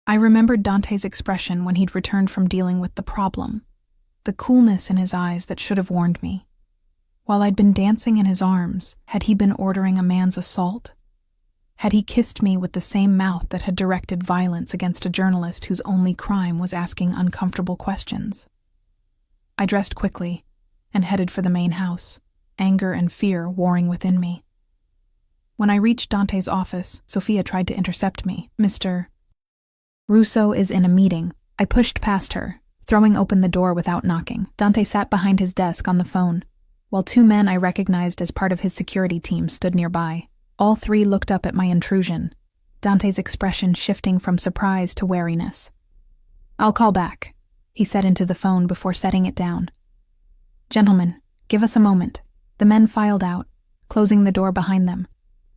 S1: I remembered Dante's expression when he'd returned from dealing with the problem, the coolness in his eyes that should have warned me. While I'd been dancing in his arms, had he been ordering a man's assault? Had he kissed me with the same mouth that had directed violence against a journalist whose only crime was asking uncomfortable questions? I dressed quickly and headed for the main house, anger and fear warring within me. When I reached Dante's office, Sophia tried to intercept me. "Mr. Russo is in a meeting." I pushed past her, throwing open the door without knocking. Dante sat behind his desk on the phone, while two men I recognized as part of his security team stood nearby. All three looked up at my intrusion, Dante's expression shifting from surprise to wariness. "I'll call back," he said into the phone before setting it down. "Gentlemen, give us a moment." The men filed out, closing the door behind them.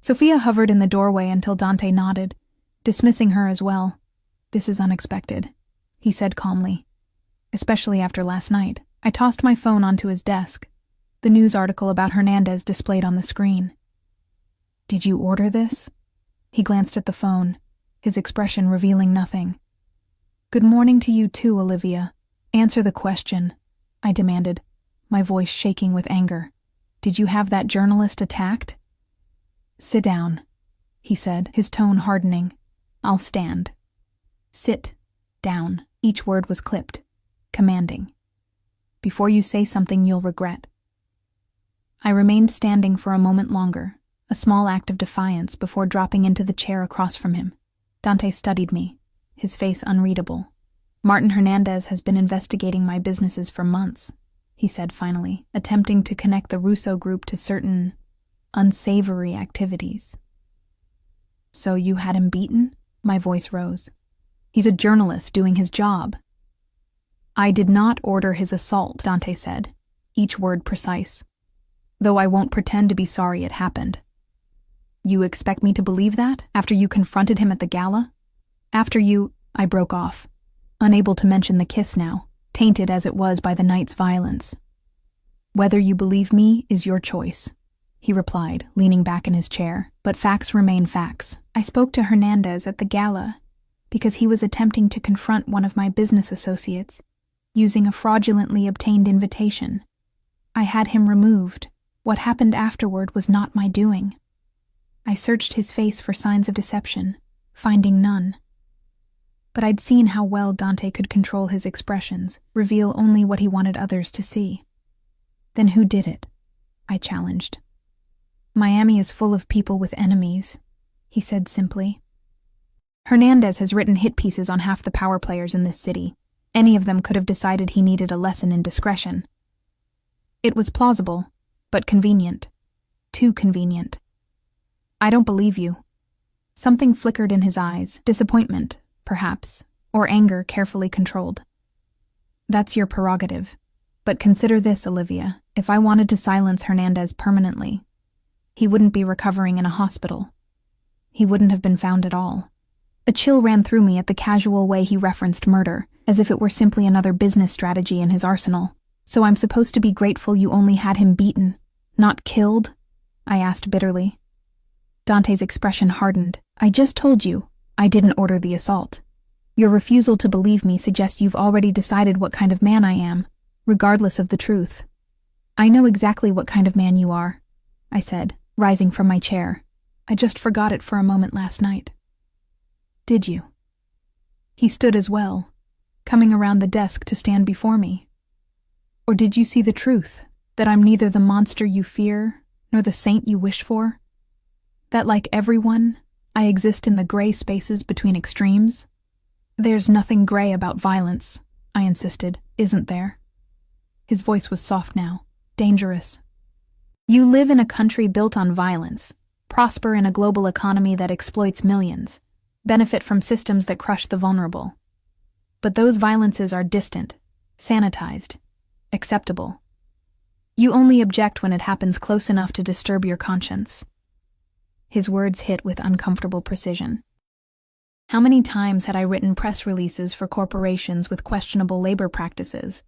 S1: Sophia hovered in the doorway until Dante nodded, dismissing her as well. "This is unexpected," he said calmly. "Especially after last night." I tossed my phone onto his desk, the news article about Hernandez displayed on the screen. "Did you order this?" He glanced at the phone, his expression revealing nothing. "Good morning to you too, Olivia. Answer the question," I demanded, my voice shaking with anger. "Did you have that journalist attacked?" "Sit down," he said, his tone hardening. "I'll stand." "Sit down." Each word was clipped, commanding. "Before you say something you'll regret." I remained standing for a moment longer, a small act of defiance before dropping into the chair across from him. Dante studied me, his face unreadable. "Martin Hernandez has been investigating my businesses for months," he said finally, attempting to connect the Russo group to certain unsavory activities. "So you had him beaten?" My voice rose. "He's a journalist doing his job." "I did not order his assault," Dante said, each word precise. "Though I won't pretend to be sorry it happened." "You expect me to believe that, after you confronted him at the gala? After you—" I broke off, unable to mention the kiss now, tainted as it was by the night's violence. "Whether you believe me is your choice," he replied, leaning back in his chair. "But facts remain facts. I spoke to Hernandez at the gala because he was attempting to confront one of my business associates using a fraudulently obtained invitation. I had him removed. What happened afterward was not my doing." I searched his face for signs of deception, finding none. But I'd seen how well Dante could control his expressions, reveal only what he wanted others to see. "Then who did it?" I challenged. "Miami is full of people with enemies," he said simply. "Hernandez has written hit pieces on half the power players in this city. Any of them could have decided he needed a lesson in discretion. It was plausible, but convenient. Too convenient." "I don't believe you." Something flickered in his eyes, disappointment, perhaps, or anger carefully controlled. "That's your prerogative. But consider this, Olivia. If I wanted to silence Hernandez permanently, he wouldn't be recovering in a hospital. He wouldn't have been found at all." A chill ran through me at the casual way he referenced murder, as if it were simply another business strategy in his arsenal. "So I'm supposed to be grateful you only had him beaten, not killed?" I asked bitterly. Dante's expression hardened. "I just told you, I didn't order the assault. Your refusal to believe me suggests you've already decided what kind of man I am, regardless of the truth." "I know exactly what kind of man you are," I said, rising from my chair. "I just forgot it for a moment last night." "Did you?" He stood as well, coming around the desk to stand before me. "Or did you see the truth, that I'm neither the monster you fear, nor the saint you wish for? That, like everyone, I exist in the gray spaces between extremes?" "There's nothing gray about violence," I insisted, "isn't there?" His voice was soft now, dangerous. "You live in a country built on violence, prosper in a global economy that exploits millions, benefit from systems that crush the vulnerable. But those violences are distant, sanitized, acceptable. You only object when it happens close enough to disturb your conscience." His words hit with uncomfortable precision. How many times had I written press releases for corporations with questionable labor practices?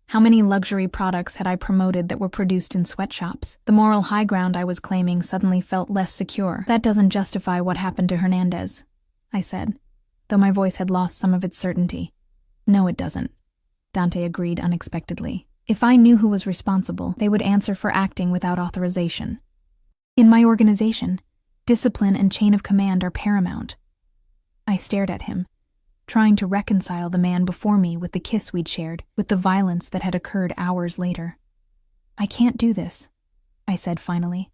S1: How many luxury products had I promoted that were produced in sweatshops? The moral high ground I was claiming suddenly felt less secure. "That doesn't justify what happened to Hernandez," I said, though my voice had lost some of its certainty. "No, it doesn't," Dante agreed unexpectedly. "If I knew who was responsible, they would answer for acting without authorization. In my organization, discipline and chain of command are paramount." I stared at him, trying to reconcile the man before me with the kiss we'd shared, with the violence that had occurred hours later. "I can't do this," I said finally.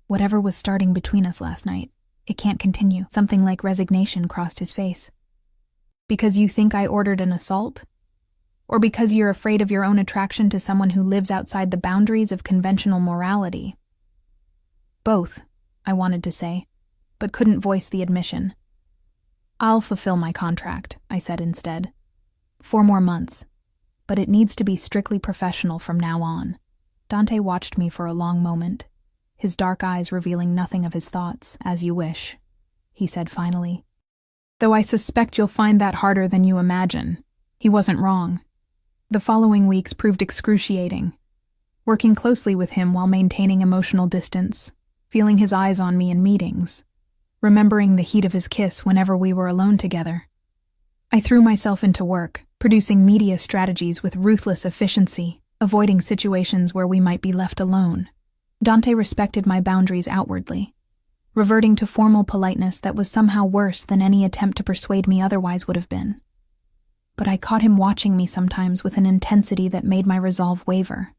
S1: "Whatever was starting between us last night, it can't continue." Something like resignation crossed his face. "Because you think I ordered an assault? Or because you're afraid of your own attraction to someone who lives outside the boundaries of conventional morality?" "Both," I wanted to say, but couldn't voice the admission. "I'll fulfill my contract," I said instead. 4 more months, but it needs to be strictly professional from now on." Dante watched me for a long moment, his dark eyes revealing nothing of his thoughts. "As you wish," he said finally. though I suspect you'll find that harder than you imagine. He wasn't wrong. The following weeks proved excruciating. Working closely with him while maintaining emotional distance, feeling his eyes on me in meetings, remembering the heat of his kiss whenever we were alone together. I threw myself into work, producing media strategies with ruthless efficiency, avoiding situations where we might be left alone. Dante respected my boundaries outwardly, reverting to formal politeness that was somehow worse than any attempt to persuade me otherwise would have been. But I caught him watching me sometimes with an intensity that made my resolve waver.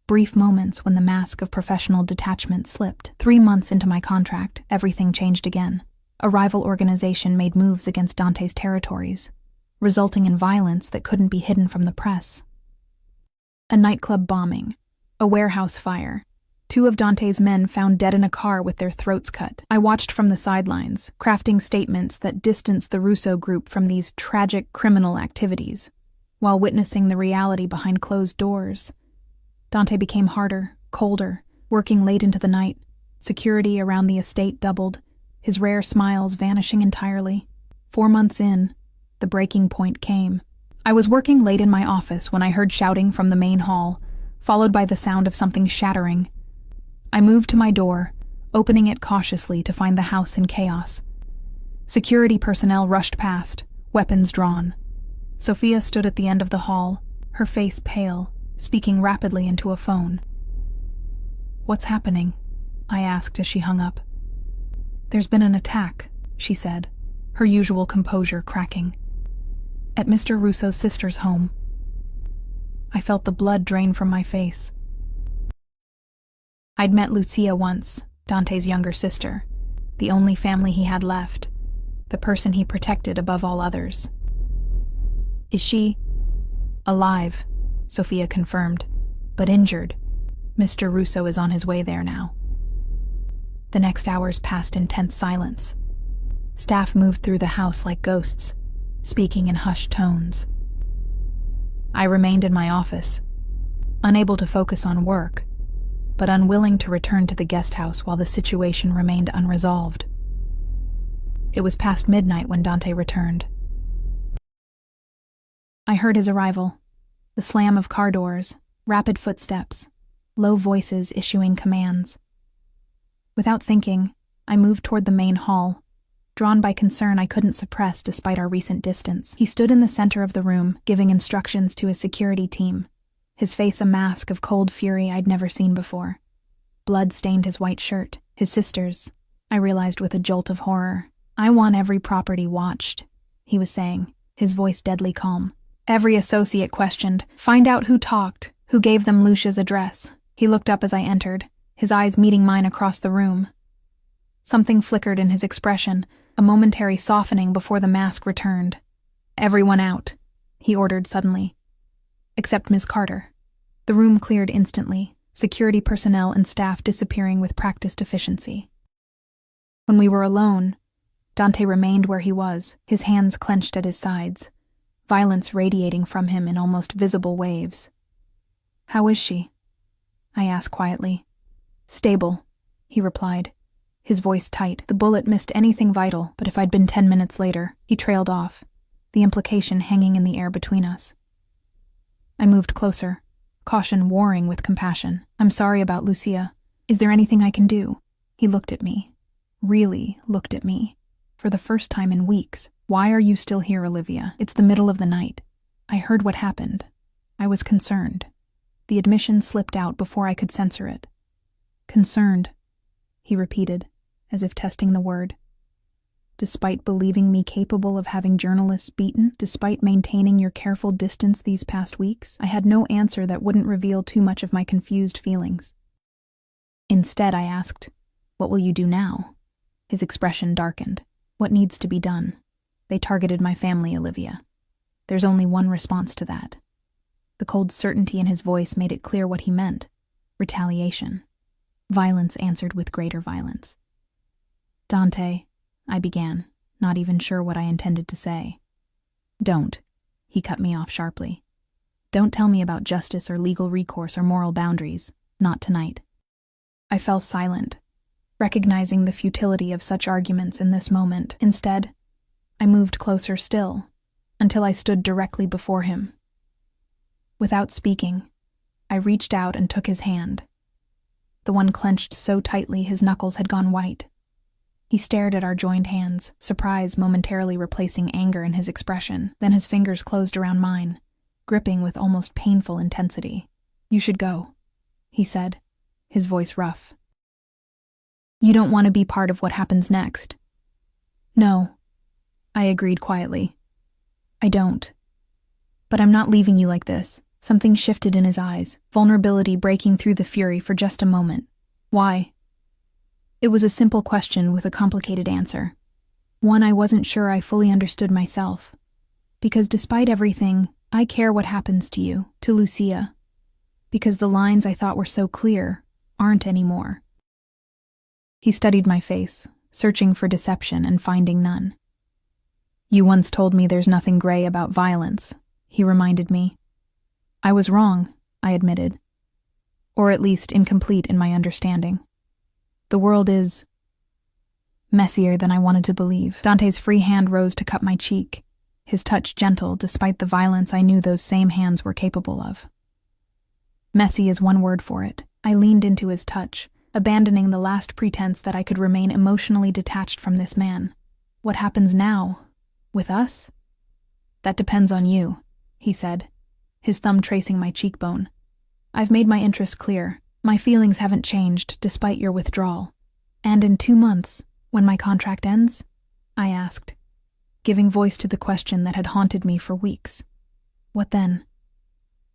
S1: Brief moments when the mask of professional detachment slipped. 3 months into my contract, everything changed again. A rival organization made moves against Dante's territories, resulting in violence that couldn't be hidden from the press. A nightclub bombing, a warehouse fire, 2 of Dante's men found dead in a car with their throats cut. I watched from the sidelines, crafting statements that distanced the Russo group from these tragic criminal activities, while witnessing the reality behind closed doors. Dante became harder, colder, working late into the night. Security around the estate doubled, his rare smiles vanishing entirely. 4 months in, the breaking point came. I was working late in my office when I heard shouting from the main hall, followed by the sound of something shattering. I moved to my door, opening it cautiously to find the house in chaos. Security personnel rushed past, weapons drawn. Sophia stood at the end of the hall, her face pale, speaking rapidly into a phone. "What's happening?" I asked as she hung up. "There's been an attack," she said, her usual composure cracking. "At Mr. Russo's sister's home." I felt the blood drain from my face. I'd met Lucia once, Dante's younger sister, the only family he had left, the person he protected above all others. "Is she alive?" Sophia confirmed, "but injured. Mr. Russo is on his way there now." The next hours passed in tense silence. Staff moved through the house like ghosts, speaking in hushed tones. I remained in my office, unable to focus on work, but unwilling to return to the guest house while the situation remained unresolved. It was past midnight when Dante returned. I heard his arrival, the slam of car doors, rapid footsteps, low voices issuing commands. Without thinking, I moved toward the main hall, drawn by concern I couldn't suppress despite our recent distance. He stood in the center of the room, giving instructions to his security team, his face a mask of cold fury I'd never seen before. Blood stained his white shirt, his sister's, I realized with a jolt of horror. "I want every property watched," he was saying, his voice deadly calm. Every associate questioned. "Find out who talked, who gave them Lucia's address." He looked up as I entered, his eyes meeting mine across the room. Something flickered in his expression, a momentary softening before the mask returned. "Everyone out," he ordered suddenly. "Except Ms. Carter." The room cleared instantly, security personnel and staff disappearing with practiced efficiency. When we were alone, Dante remained where he was, his hands clenched at his sides, violence radiating from him in almost visible waves. "How is she?" I asked quietly. "Stable," he replied, his voice tight. The bullet missed anything vital, but if I'd been 10 minutes later, he trailed off, the implication hanging in the air between us. I moved closer, caution warring with compassion. "I'm sorry about Lucia. Is there anything I can do?" He looked at me, really looked at me, for the first time in weeks. "Why are you still here, Olivia? It's the middle of the night. I heard what happened. I was concerned." The admission slipped out before I could censor it. "Concerned," he repeated, as if testing the word. "Despite believing me capable of having journalists beaten, despite maintaining your careful distance these past weeks?" I had no answer that wouldn't reveal too much of my confused feelings. Instead, I asked, "What will you do now?" His expression darkened. "What needs to be done? They targeted my family, Olivia. There's only one response to that." The cold certainty in his voice made it clear what he meant. Retaliation. Violence answered with greater violence. "Dante," I began, not even sure what I intended to say. "Don't," he cut me off sharply. "Don't tell me about justice or legal recourse or moral boundaries. Not tonight." I fell silent, recognizing the futility of such arguments in this moment. Instead, I moved closer still, until I stood directly before him. Without speaking, I reached out and took his hand. The one clenched so tightly his knuckles had gone white. He stared at our joined hands, surprise momentarily replacing anger in his expression. Then his fingers closed around mine, gripping with almost painful intensity. "You should go," he said, his voice rough. "You don't want to be part of what happens next." "No," I agreed quietly. "I don't. But I'm not leaving you like this." Something shifted in his eyes, vulnerability breaking through the fury for just a moment. "Why?" It was a simple question with a complicated answer. One I wasn't sure I fully understood myself. Because despite everything, I care what happens to you, to Lucia. Because the lines I thought were so clear aren't anymore. He studied my face, searching for deception and finding none. "You once told me there's nothing gray about violence," he reminded me. I was wrong, I admitted. Or at least incomplete in my understanding. The world is messier than I wanted to believe. Dante's free hand rose to cup my cheek, his touch gentle despite the violence I knew those same hands were capable of. Messy is one word for it. I leaned into his touch, abandoning the last pretense that I could remain emotionally detached from this man. "What happens now? With us?" "That depends on you," he said, his thumb tracing my cheekbone. "I've made my interest clear. My feelings haven't changed despite your withdrawal. And in 2 months, when my contract ends?" I asked, giving voice to the question that had haunted me for weeks. "What then?"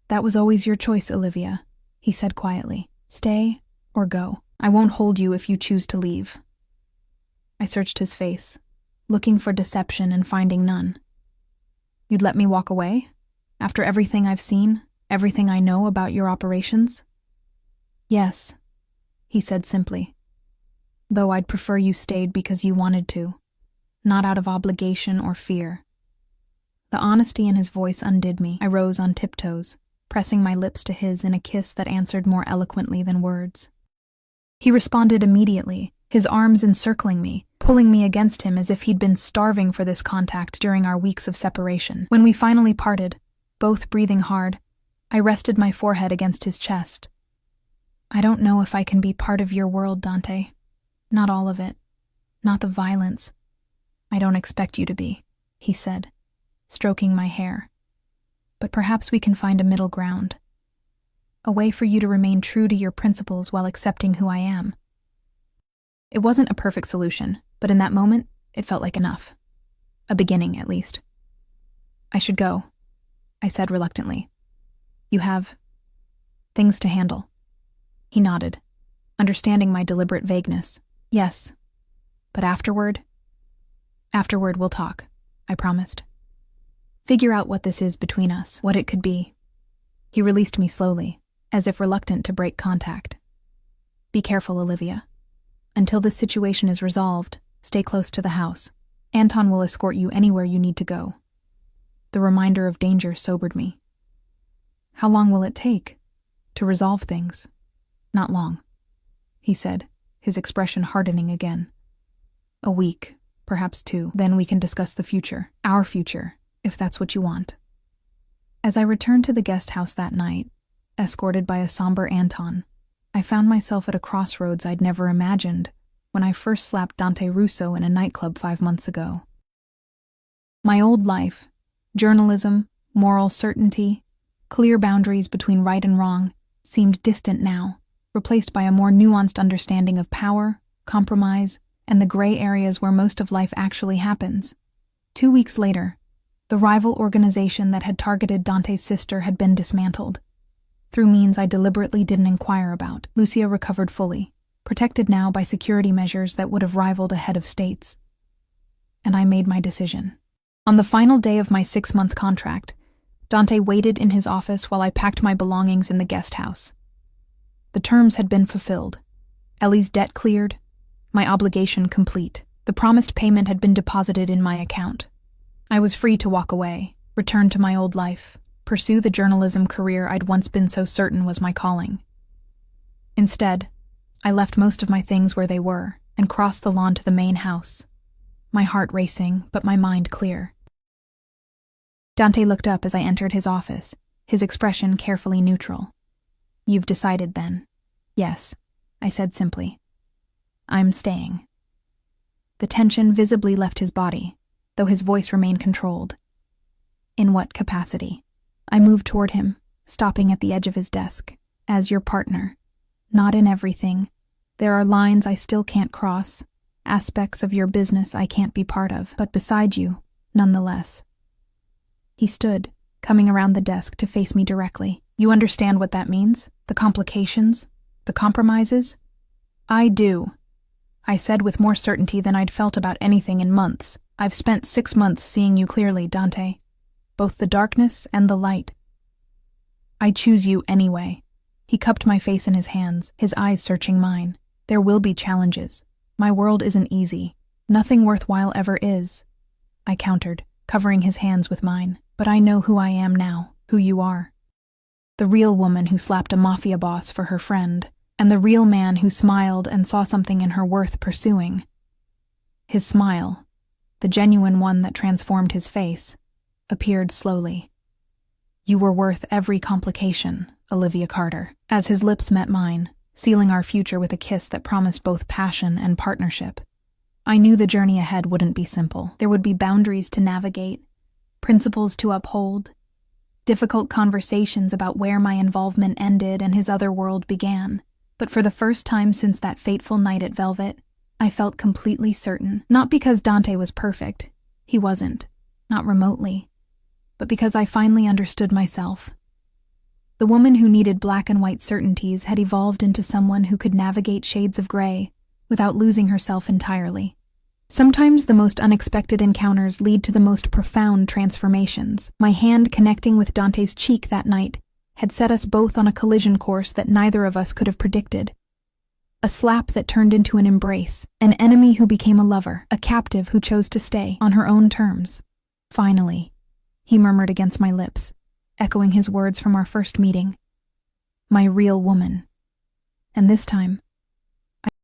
S1: "That was always your choice, Olivia," he said quietly. "Stay or go. I won't hold you if you choose to leave." I searched his face, looking for deception and finding none. "You'd let me walk away? After everything I've seen, everything I know about your operations?" "Yes," he said simply. "Though I'd prefer you stayed because you wanted to, not out of obligation or fear." The honesty in his voice undid me. I rose on tiptoes, pressing my lips to his in a kiss that answered more eloquently than words. He responded immediately, his arms encircling me, pulling me against him as if he'd been starving for this contact during our weeks of separation. When we finally parted, both breathing hard, I rested my forehead against his chest. "I don't know if I can be part of your world, Dante. Not all of it. Not the violence. I don't expect you to be," he said, stroking my hair. "But perhaps we can find a middle ground. A way for you to remain true to your principles while accepting who I am." It wasn't a perfect solution, but in that moment, it felt like enough. A beginning, at least. "I should go," I said reluctantly. "You have things to handle." He nodded, understanding my deliberate vagueness. "Yes, but afterward we'll talk," I promised. "Figure out what this is between us, what it could be." He released me slowly, as if reluctant to break contact. "Be careful, Olivia. Until this situation is resolved, stay close to the house. Anton will escort you anywhere you need to go." The reminder of danger sobered me. "How long will it take to resolve things?" "Not long," he said, his expression hardening again. "A week, perhaps 2. Then we can discuss the future, our future, if that's what you want." As I returned to the guest house that night, escorted by a somber Anton, I found myself at a crossroads I'd never imagined when I first slapped Dante Russo in a nightclub 5 months ago. My old life, journalism, moral certainty, clear boundaries between right and wrong, seemed distant now, replaced by a more nuanced understanding of power, compromise, and the gray areas where most of life actually happens. 2 weeks later, the rival organization that had targeted Dante's sister had been dismantled. Through means I deliberately didn't inquire about, Lucia recovered fully, protected now by security measures that would have rivaled a head of states. And I made my decision. On the final day of my 6-month contract, Dante waited in his office while I packed my belongings in the guest house. The terms had been fulfilled. Ellie's debt cleared, my obligation complete. The promised payment had been deposited in my account. I was free to walk away, return to my old life, pursue the journalism career I'd once been so certain was my calling. Instead, I left most of my things where they were and crossed the lawn to the main house. my heart racing, but my mind clear. Dante looked up as I entered his office, his expression carefully neutral. "You've decided then?" "Yes," I said simply. "I'm staying." The tension visibly left his body, though his voice remained controlled. "In what capacity?" I moved toward him, stopping at the edge of his desk. "As your partner. Not in everything. There are lines I still can't cross, aspects of your business I can't be part of, but beside you, nonetheless." He stood, coming around the desk to face me directly. "You understand what that means? The complications? The compromises?" "I do," I said with more certainty than I'd felt about anything in months. "I've spent 6 months seeing you clearly, Dante. Both the darkness and the light. I choose you anyway." He cupped my face in his hands, his eyes searching mine. "There will be challenges. My world isn't easy. Nothing worthwhile ever is," I countered, covering his hands with mine. "But I know who I am now, who you are. The real woman who slapped a Mafia boss for her friend, and the real man who smiled and saw something in her worth pursuing." His smile, the genuine one that transformed his face, appeared slowly. "You were worth every complication, Olivia Carter," as his lips met mine, sealing our future with a kiss that promised both passion and partnership. I knew the journey ahead wouldn't be simple. There would be boundaries to navigate, principles to uphold, difficult conversations about where my involvement ended and his other world began. But for the first time since that fateful night at Velvet, I felt completely certain. Not because Dante was perfect. He wasn't. Not remotely. But because I finally understood myself. The woman who needed black and white certainties had evolved into someone who could navigate shades of gray without losing herself entirely. Sometimes the most unexpected encounters lead to the most profound transformations. My hand connecting with Dante's cheek that night had set us both on a collision course that neither of us could have predicted. A slap that turned into an embrace, an enemy who became a lover, a captive who chose to stay on her own terms. "Finally," he murmured against my lips, echoing his words from our first meeting. "My real woman." And this time,